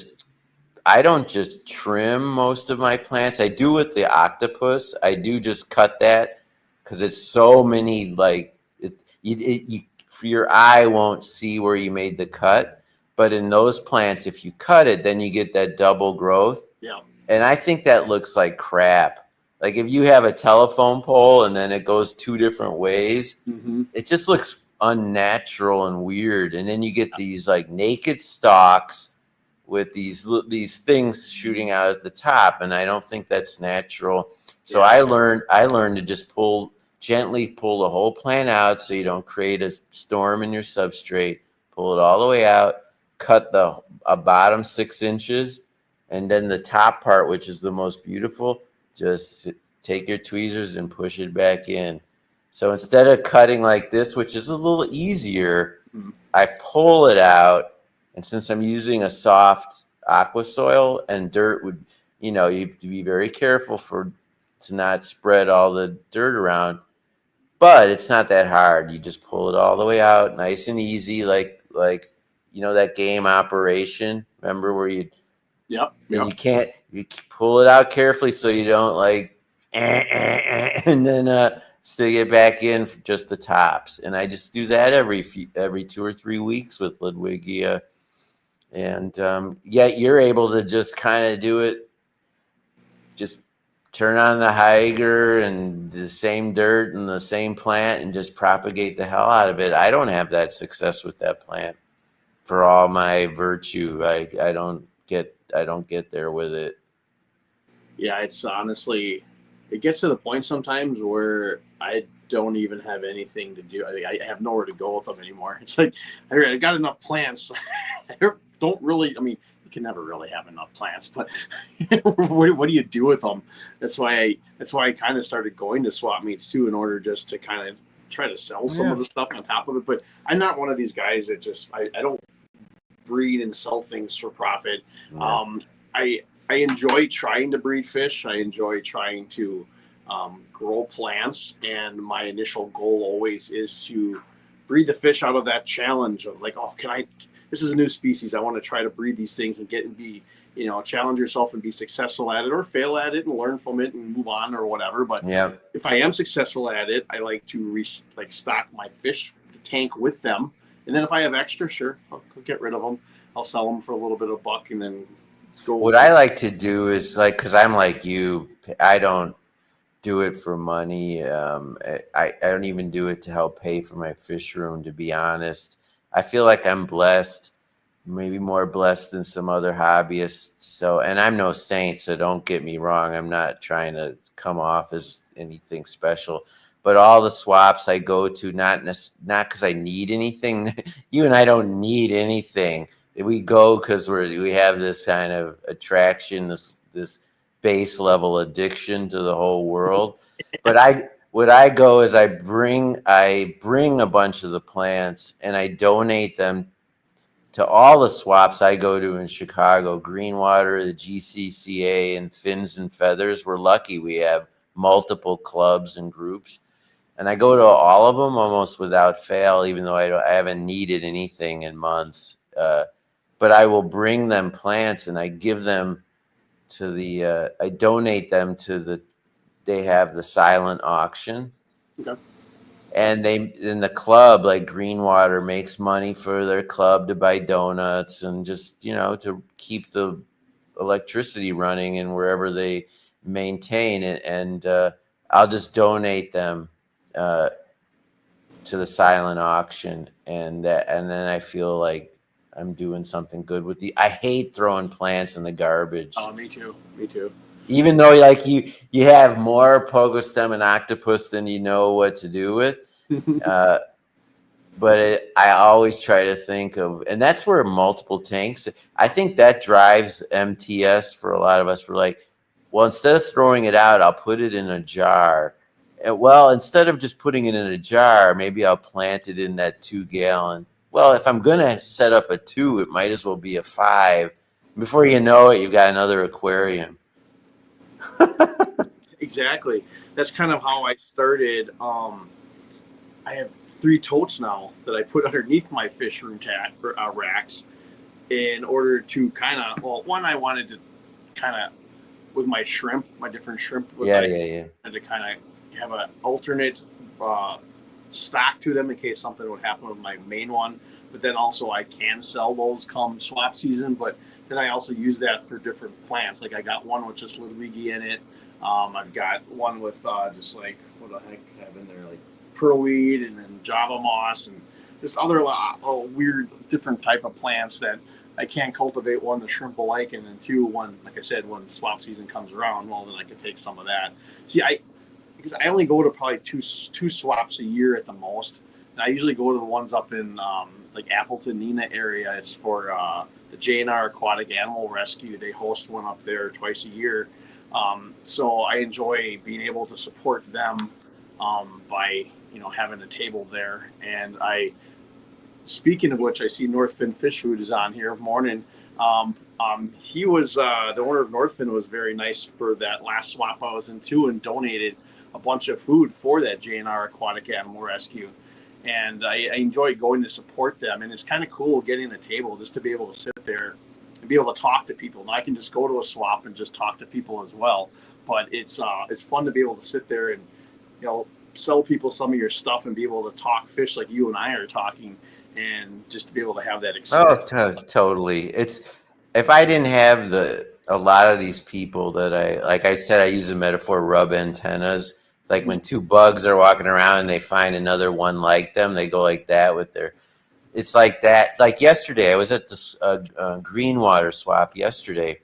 I don't just trim most of my plants. I do with the octopus. I do just cut that because it's so many, for your eye won't see where you made the cut. But in those plants, if you cut it, then you get that double growth. Yeah. And I think that looks like crap. Like if you have a telephone pole and then it goes two different ways, Mm-hmm. it just looks unnatural and weird. And then you get these like naked stalks with these things shooting out at the top, and I don't think that's natural. So Yeah. I learned to just gently pull the whole plant out so you don't create a storm in your substrate. Pull it all the way out, cut the bottom 6 inches, and then the top part, which is the most beautiful, just take your tweezers and push it back in. So instead of cutting like this, which is a little easier, Mm-hmm. I pull it out. And since I'm using a soft aqua soil, and dirt would, you have to be very careful to not spread all the dirt around. But it's not that hard. You just pull it all the way out, nice and easy, like that game Operation. Remember where Yep. and Yep. you pull it out carefully so you don't like and then stick it back in for just the tops. And I just do that every 2 or 3 weeks with Ludwigia. And yet you're able to just kind of do it, just turn on the Haiger and the same dirt and the same plant and just propagate the hell out of it. I don't have that success with that plant for all my virtue. I don't get there with it. Yeah, it's honestly, it gets to the point sometimes where I don't even have anything to do. I have nowhere to go with them anymore. It's like I got enough plants. I don't really. I mean, you can never really have enough plants, but what do you do with them? That's why I kind of started going to swap meets too, in order just to kind of try to sell some of the stuff on top of it. But I'm not one of these guys that just I don't breed and sell things for profit. Yeah. I enjoy trying to breed fish. I enjoy trying to grow plants, and my initial goal always is to breed the fish out of that challenge of like, oh, can I? This is a new species. I want to try to breed these things and get and be, challenge yourself and be successful at it, or fail at it and learn from it and move on or whatever. But Yeah. if I am successful at it, I like to stock my fish tank with them, and then if I have extra, sure, I'll get rid of them. I'll sell them for a little bit of buck, and then go. What I like to do is because I'm like you, I don't do it for money. I don't even do it to help pay for my fish room, to be honest. I feel like I'm blessed, maybe more blessed than some other hobbyists. So, and I'm no saint, so don't get me wrong. I'm not trying to come off as anything special. But all the swaps I go to, not because I need anything. You and I don't need anything. We go because we have this kind of attraction, this base level addiction to the whole world. But what I go is I bring a bunch of the plants and I donate them to all the swaps I go to in Chicago. Greenwater, the GCCA, and Fins and Feathers. We're lucky we have multiple clubs and groups. And I go to all of them almost without fail, even though I haven't needed anything in months. But I will bring them plants and I give them I donate them they have the silent auction. Okay. And in the club, like Greenwater, makes money for their club to buy donuts and just, to keep the electricity running and wherever they maintain it. And I'll just donate them to the silent auction. And then I feel like I'm doing something good with I hate throwing plants in the garbage. Oh, me too. Me too. Even though like you have more pogostem and octopus than you know what to do with. But I always try to think of, and that's where multiple tanks, I think that drives MTS for a lot of us. We're like, well, instead of throwing it out, I'll put it in a jar. Well, instead of just putting it in a jar, maybe I'll plant it in that 2-gallon. Well, if I'm going to set up a 2, it might as well be a 5. Before you know it, you've got another aquarium. Exactly. That's kind of how I started. I have 3 totes now that I put underneath my fish room racks in order to kind of, well, one, I wanted to kind of, with my shrimp, my different shrimp, Yeah. to kind of have an alternate stock to them in case something would happen with my main one. But then also I can sell those come swap season. But then I also use that for different plants. Like I got one with just Ludwigi in it. I've got one with just like what the heck I have in there, like pearlweed and then Java moss and just other weird different type of plants that I can cultivate. One, the shrimp will like, and then two, one, like I said, when swap season comes around, well, then I can take some of that. See, because I only go to probably two swaps a year at the most. And I usually go to the ones up in like Appleton, Neenah area. It's for the JNR Aquatic Animal Rescue. They host one up there twice a year. So I enjoy being able to support them by having a table there. And speaking of which, I see Northfin Fish Food is on here morning. He was the owner of Northfin was very nice for that last swap I was in too, and donated a bunch of food for that JNR Aquatic Animal Rescue. And I enjoy going to support them, and it's kind of cool getting a table just to be able to sit there and be able to talk to people. And I can just go to a swap and just talk to people as well. But it's fun to be able to sit there and sell people some of your stuff and be able to talk fish like you and I are talking, and just to be able to have that experience. Oh, totally. It's if I didn't have a lot of these people that like I said, I use the metaphor rub antennas. Like when two bugs are walking around and they find another one like them, they go like that with their. It's like that. Like yesterday, I was at this green water swap yesterday,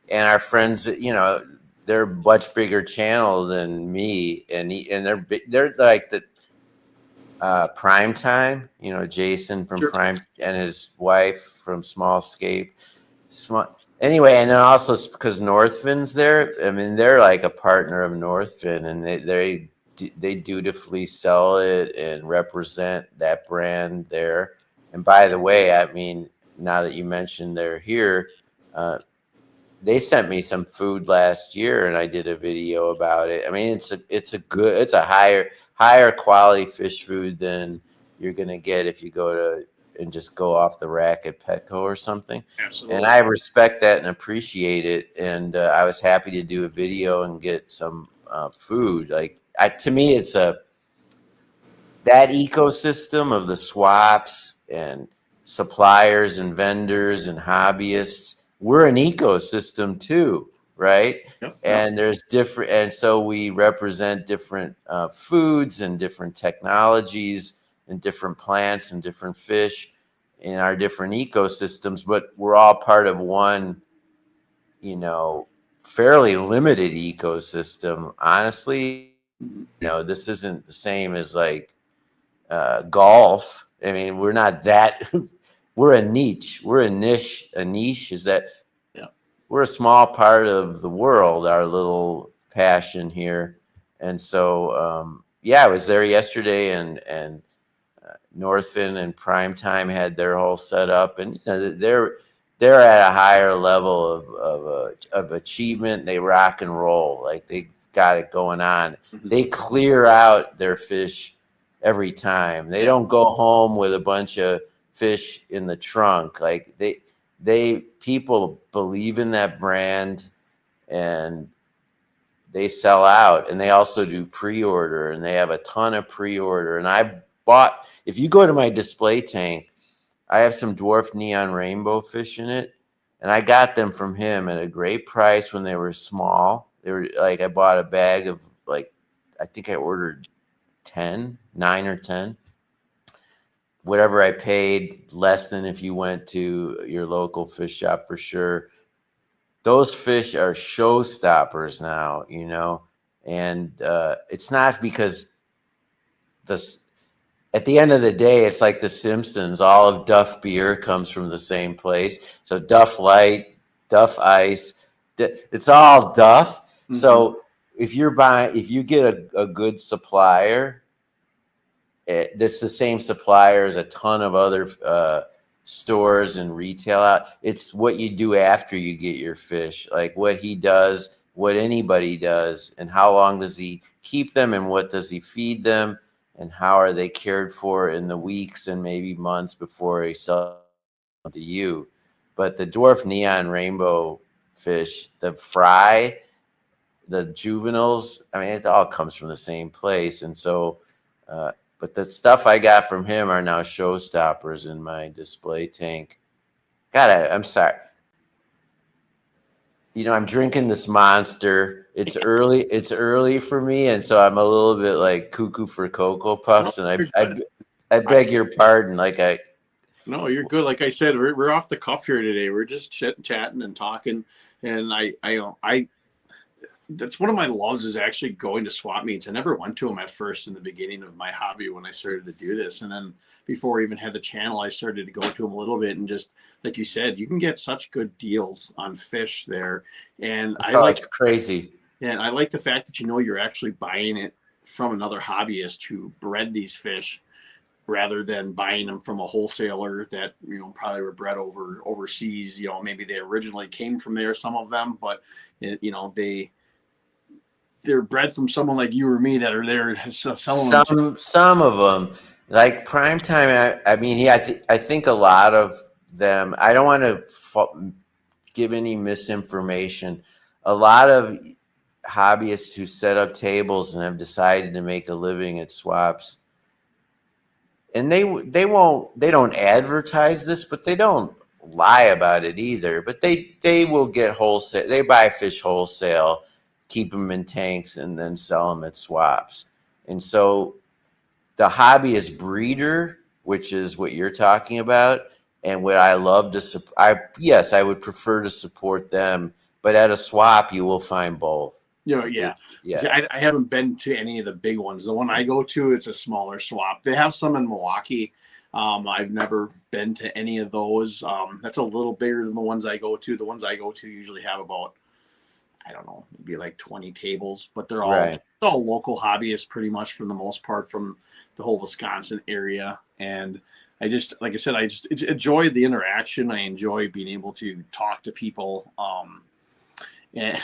and our friends, they're much bigger channel than me, and they're like the Prime Time, Jason from Sure. Prime and his wife from Smallscape. Anyway, and then also because Northfin's there. I mean, they're like a partner of Northfin, and they dutifully sell it and represent that brand there. And by the way, I mean, now that you mentioned they're here, they sent me some food last year, and I did a video about it. I mean, it's a higher quality fish food than you're gonna get if you go to and just go off the rack at Petco or something. And Absolutely. I respect that and appreciate it. And I was happy to do a video and get some food. Like to me, it's that ecosystem of the swaps and suppliers and vendors and hobbyists. We're an ecosystem too, right? Yep. Yep. And there's different, and so we represent different foods and different technologies and different plants and different fish in our different ecosystems, but we're all part of one, fairly limited ecosystem. Honestly, Mhm. this isn't the same as like golf. I mean, we're not that. We're a niche. We're a niche. A niche is that Yeah. we're a small part of the world. Our little passion here, and so yeah, I was there yesterday, and Northfin and Primetime had their whole setup, and they're at a higher level of achievement. They rock and roll, like they got it going on. Mhm. They clear out their fish every time. They don't go home with a bunch of fish in the trunk. Like they people believe in that brand, and they sell out, and they also do pre-order, and they have a ton of pre-order. And if you go to my display tank, I have some dwarf neon rainbow fish in it, and I got them from him at a great price when they were small. They were like, I bought a bag of like, I think I ordered 9 or 10. Whatever I paid, less than if you went to your local fish shop for sure. Those fish are showstoppers now, and it's not because the at the end of the day, it's like The Simpsons. All of Duff beer comes from the same place. So Duff Light, Duff Ice, it's all Duff. Mhm. So if you get a good supplier, that's the same supplier as a ton of other stores and retail out. It's what you do after you get your fish, like what he does, what anybody does, and how long does he keep them, and what does he feed them, and how are they cared for in the weeks and maybe months before he sells them to you. But the dwarf neon rainbow fish, the fry, the juveniles, I mean, it all comes from the same place. And so, but the stuff I got from him are now showstoppers in my display tank. God, I'm sorry. I'm drinking this Monster. It's early. It's early for me, and so I'm a little bit like cuckoo for Cocoa No, Puffs, and you're I good. I I, beg your pardon. no, you're good. Like I said, we're off the cuff here today. We're just chatting and talking, and I that's one of my loves is actually going to swap meets. I never went to them at first in the beginning of my hobby when I started to do this, and then before I even had the channel, I started to go to them a little bit and just like you said, you can get such good deals on fish there, and I Oh, like it's crazy. and I like the fact that you're actually buying it from another hobbyist who bred these fish rather than buying them from a wholesaler that probably were bred overseas. Maybe they originally came from there, some of them, but they're bred from someone like you or me that are there selling them to. Some of them, like prime time. I mean, I think a lot of them. I don't want to give any misinformation. A lot of hobbyists who set up tables and have decided to make a living at swaps, and they don't advertise this, but they don't lie about it either. But they will get wholesale. They buy fish wholesale, keep them in tanks, and then sell them at swaps. And so the hobbyist breeder, which is what you're talking about, and what I love to yes, I would prefer to support them, but at a swap you will find both. Yeah. See, Yeah. I haven't been to any of the big ones. The one I go to, it's a smaller swap. They have some in Milwaukee. I've never been to any of those. That's a little bigger than the ones I go to. The ones I go to usually have about, I don't know, maybe like 20 tables, but Right. it's all local hobbyists pretty much for the most part from the whole Wisconsin area. And like I said, I just enjoy the interaction. I enjoy being able to talk to people. And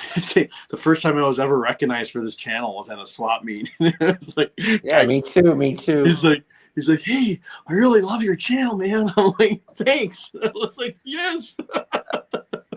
the first time I was ever recognized for this channel was at a swap meet. It's like, Yeah, me too. Me too. he's like, hey, I really love your channel, man. I'm like, thanks. I was like, yes.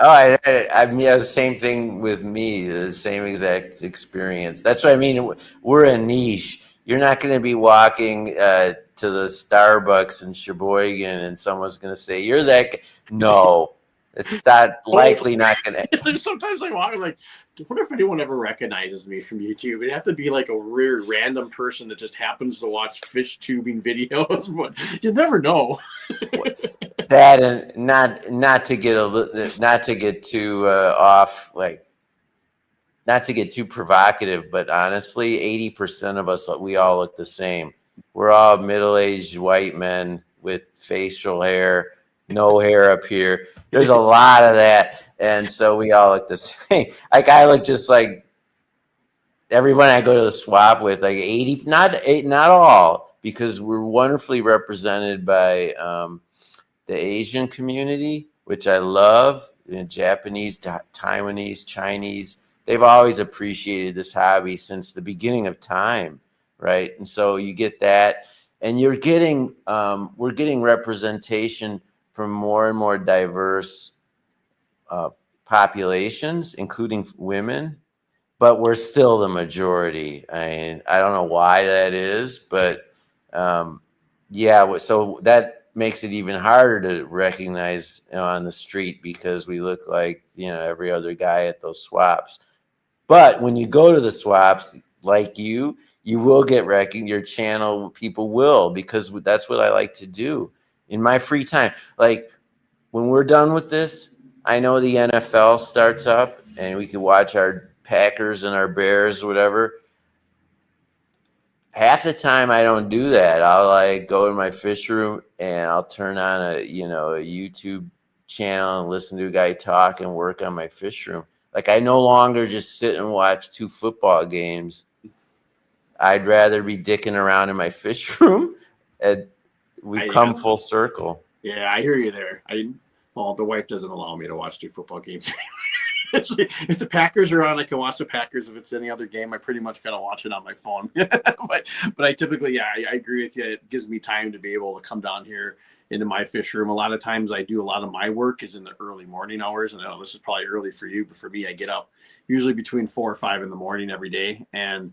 Oh, I mean, the same thing with me. The same exact experience. That's what I mean. We're a niche. You're not going to be walking to the Starbucks in Sheboygan, and someone's going to say, "You're that." No, it's not Oh, likely. Not going to. sometimes I walk like, I wonder if anyone ever recognizes me from YouTube. It'd have to be like a weird random person that just happens to watch fish tubing videos, but you never know. That and not to get not to get too off, like not to get too provocative, but honestly, 80% of us, we all look the same. We're all middle-aged white men with facial hair, no hair up here. There's a lot of that, and so we all look the same. Like I look just like everyone I go to the swap with, like 80, not all, because we're wonderfully represented by the Asian community, which I love, Japanese, Taiwanese, Chinese. They've always appreciated this hobby since the beginning of time, right? And so you get that, and we're getting representation from more and more diverse uh, populations, including women, but we're still the majority. I mean, I don't know why that is, but um, yeah, so that makes it even harder to recognize, on the street, because we look like, every other guy at those swaps. But when you go to the swaps, like you will get your channel, people will, because that's what I like to do in my free time. Like when we're done with this, I know the NFL starts up and we can watch our Packers and our Bears, whatever. Half the time I don't do that. I'll like go in my fish room and I'll turn on a YouTube channel and listen to a guy talk and work on my fish room. Like I no longer just sit and watch two football games. I'd rather be dicking around in my fish room, and we've I come full circle. Yeah, I hear you there. Well, the wife doesn't allow me to watch 2 football games. If the Packers are on, I can watch the Packers. If it's any other game, I pretty much gotta watch it on my phone. but I typically, yeah, I agree with you. It gives me time to be able to come down here into my fish room. A lot of times, I do a lot of my work is in the early morning hours, and I know this is probably early for you, but for me, I get up usually between 4 or 5 in the morning every day, and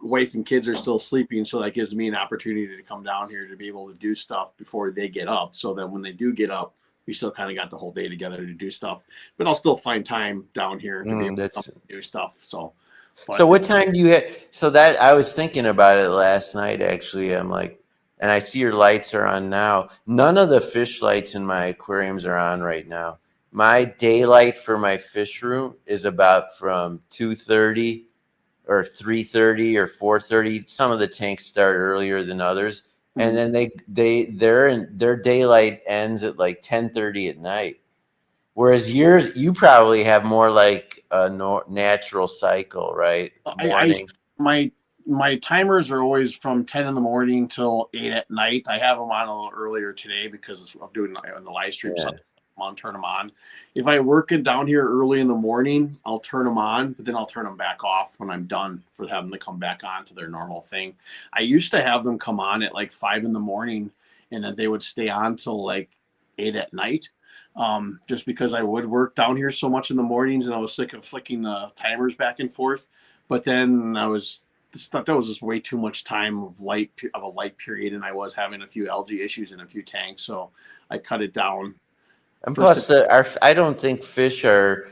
wife and kids are still sleeping, so that gives me an opportunity to come down here to be able to do stuff before they get up, so that when they do get up, we still kind of got the whole day together to do stuff. But I'll still find time down here to be able That's to do stuff. So, so. but What time do you have? So that I was thinking about it last night. Actually, I'm like, and I see your lights are on now. None of the fish lights in my aquariums are on right now. My daylight for my fish room is about from 2:30 or 3:30 or 4:30. Some of the tanks start earlier than others, and then their daylight ends at like 10:30 at night. Whereas yours, you probably have more like a natural cycle, right? I Morning. my my timers are always from 10 in the morning till 8 at night. I have them on a little earlier today because I'm doing on the live stream. So Yeah. I'm on, turn them on. If I work it down here early in the morning, I'll turn them on, but then I'll turn them back off when I'm done for having to come back on to their normal thing. I used to have them come on at like 5 in the morning, and then they would stay on till like 8 at night. Just because I would work down here so much in the mornings and I was sick of flicking the timers back and forth. But then I was just thought that was just way too much time of a light period, and I was having a few algae issues in a few tanks, so I cut it down. And First, plus, I don't think fish are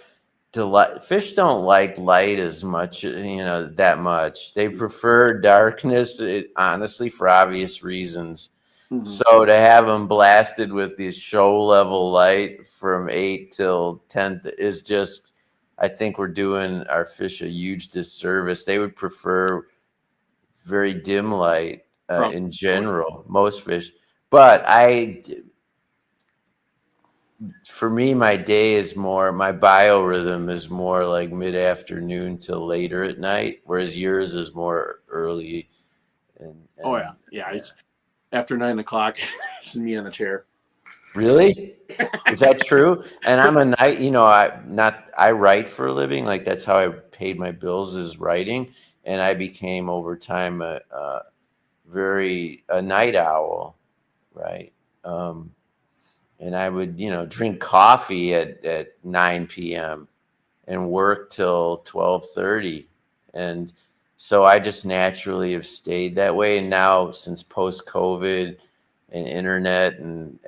fish don't like light as much, that much. They prefer darkness, honestly, for obvious reasons. mm-hmm. So to have them blasted with this show level light from 8 till 10 is just, I think we're doing our fish a huge disservice. They would prefer very dim light in general, most fish. But for me, my day is more, my biorhythm is more like mid-afternoon till later at night, whereas yours is more early. Oh yeah, yeah. It's after 9 o'clock. It's me on a chair. Really? Is that true? And I'm a night, I write for a living. Like that's how I paid my bills, is writing. And I became over time a night owl, right? And I would, drink coffee at 9 p.m. and work till 12:30. And so I just naturally have stayed that way. And now since post-COVID and internet and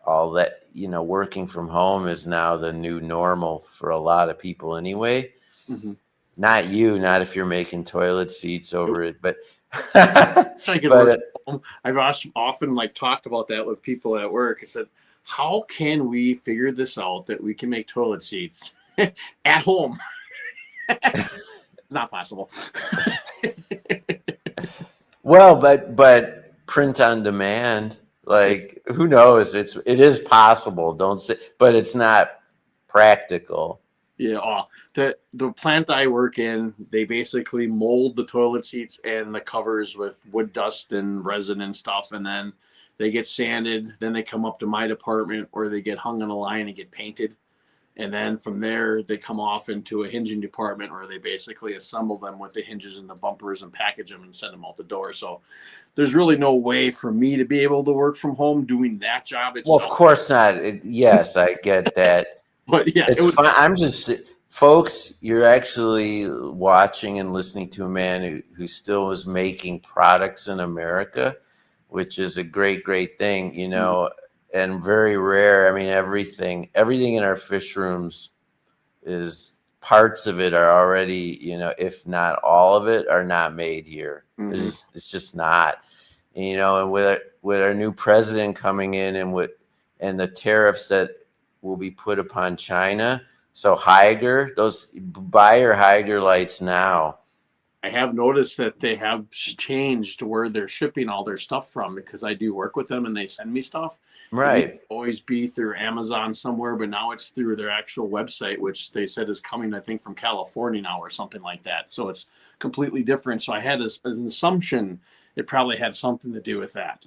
all that, working from home is now the new normal for a lot of people anyway. Mm-hmm. Not you, not if you're making toilet seats over it, but I could work but from home. I've often like talked about that with people at work. I said, how can we figure this out that we can make toilet seats at home? It's not possible. well, but print on demand, like who knows? It is possible. Don't say, but it's not practical. Yeah, the plant I work in, they basically mold the toilet seats and the covers with wood dust and resin and stuff, and then they get sanded. Then they come up to my department, or they get hung on a line and get painted. And then from there, they come off into a hinging department where they basically assemble them with the hinges and the bumpers and package them and send them out the door. So there's really no way for me to be able to work from home doing that job Well, itself. of course not. Yes, I get that. But yeah, It's fun. I'm just, folks, you're actually watching and listening to a man who still is making products in America, which is a great, great thing, and very rare. I mean, everything in our fish rooms is, parts of it are already, if not all of it, are not made here. mm-hmm. It's just not, and with our new president coming in and the tariffs that will be put upon China. So buy your Haiger lights now. I have noticed that they have changed where they're shipping all their stuff from, because I do work with them and they send me stuff. It used to Right. always be through Amazon somewhere, but now it's through their actual website, which they said is coming, I think, from California now or something like that. So it's completely different. So I had an assumption it probably had something to do with that.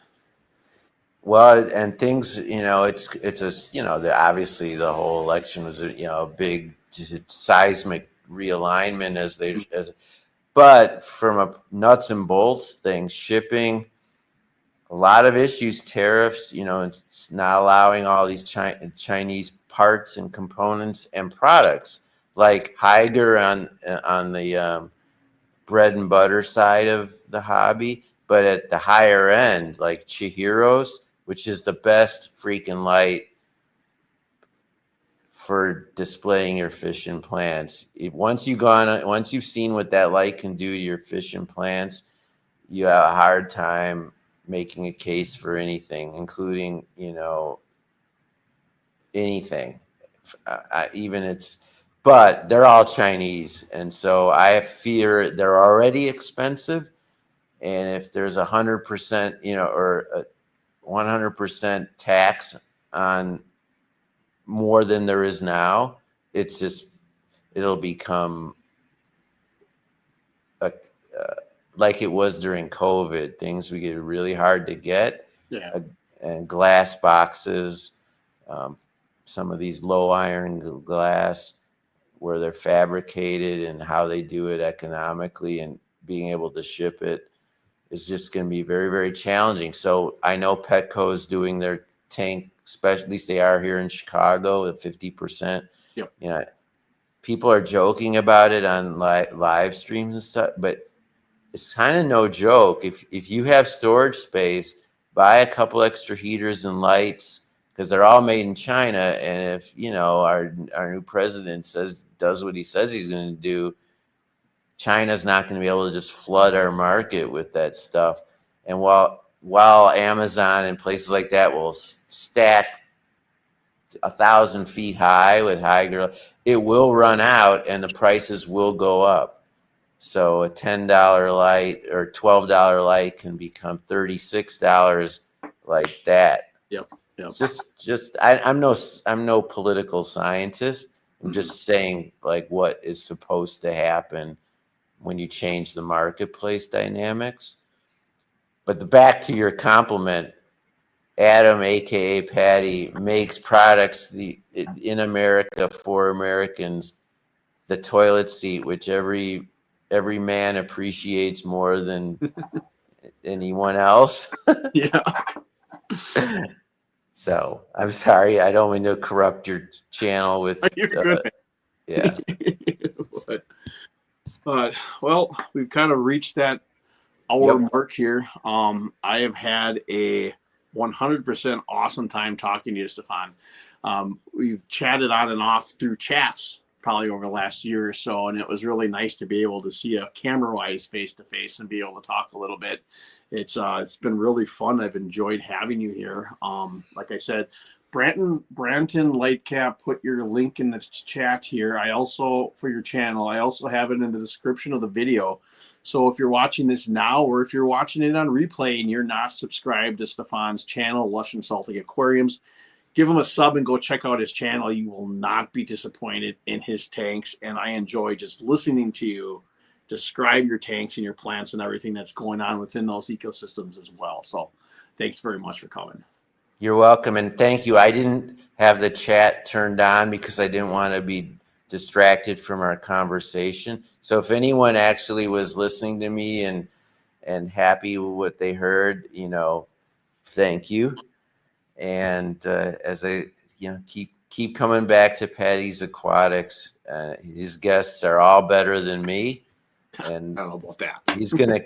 Well, and things, it's obviously the whole election was a big seismic realignment but from a nuts and bolts thing, shipping, a lot of issues, tariffs, it's not allowing all these Chinese parts and components and products like Haiger on the bread and butter side of the hobby, but at the higher end, like Chihiro's, which is the best freaking light for displaying your fish and plants. Once you've seen what that light can do to your fish and plants, you have a hard time making a case for anything, including, anything. But they're all Chinese. And so I fear they're already expensive. And if there's 100%, or a 100% tax on more than there is now, it'll become like it was during COVID. Things would get really hard to get. Yeah. And glass boxes, some of these low iron glass, where they're fabricated and how they do it economically and being able to ship it is just going to be very, very challenging. So I know Petco is doing their tank special, at least they are here in Chicago, at 50%. Yep. People are joking about it on live streams and stuff, but it's kind of no joke. If you have storage space, buy a couple extra heaters and lights, because they're all made in China. And if our new president does what he says he's going to do, China's not going to be able to just flood our market with that stuff. And while Amazon and places like that will stack 1,000 feet high with high, it will run out and the prices will go up. So a $10 light or $12 light can become $36 like that. Yep. Just I'm no political scientist. I'm just saying like what is supposed to happen when you change the marketplace dynamics. But back to your compliment, Adam, aka Patty, makes products in America for Americans, the toilet seat, which every man appreciates more than anyone else. Yeah. So I'm sorry, I don't mean to corrupt your channel with. You're good. Yeah. But well, we've kind of reached that hour mark here. I have had a 100% awesome time talking to you, Steffan. We've chatted on and off through chats probably over the last year or so, and it was really nice to be able to see a camera-wise face-to-face and be able to talk a little bit. It's been really fun. I've enjoyed having you here. Like I said, Branton Lightcap, put your link in the chat here. For your channel, I also have it in the description of the video. So if you're watching this now, or if you're watching it on replay and you're not subscribed to Steffan's channel, Lush and Salty Aquariums, give him a sub and go check out his channel. You will not be disappointed in his tanks. And I enjoy just listening to you describe your tanks and your plants and everything that's going on within those ecosystems as well. So thanks very much for coming. You're welcome. And thank you. I didn't have the chat turned on because I didn't want to be distracted from our conversation. So if anyone actually was listening to me and happy with what they heard, thank you. And as I keep coming back to Patty's Aquatics, his guests are all better than me. And I don't know about that. he's gonna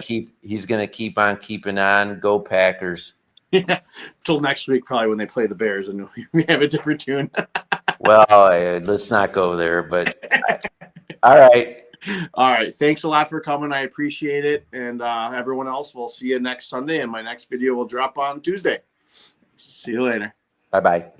keep on keeping on. Go Packers. Yeah. Till next week, probably when they play the Bears and we have a different tune. Well, let's not go there, but all right. All right. Thanks a lot for coming. I appreciate it. And everyone else, we'll see you next Sunday. And my next video will drop on Tuesday. See you later. Bye-bye.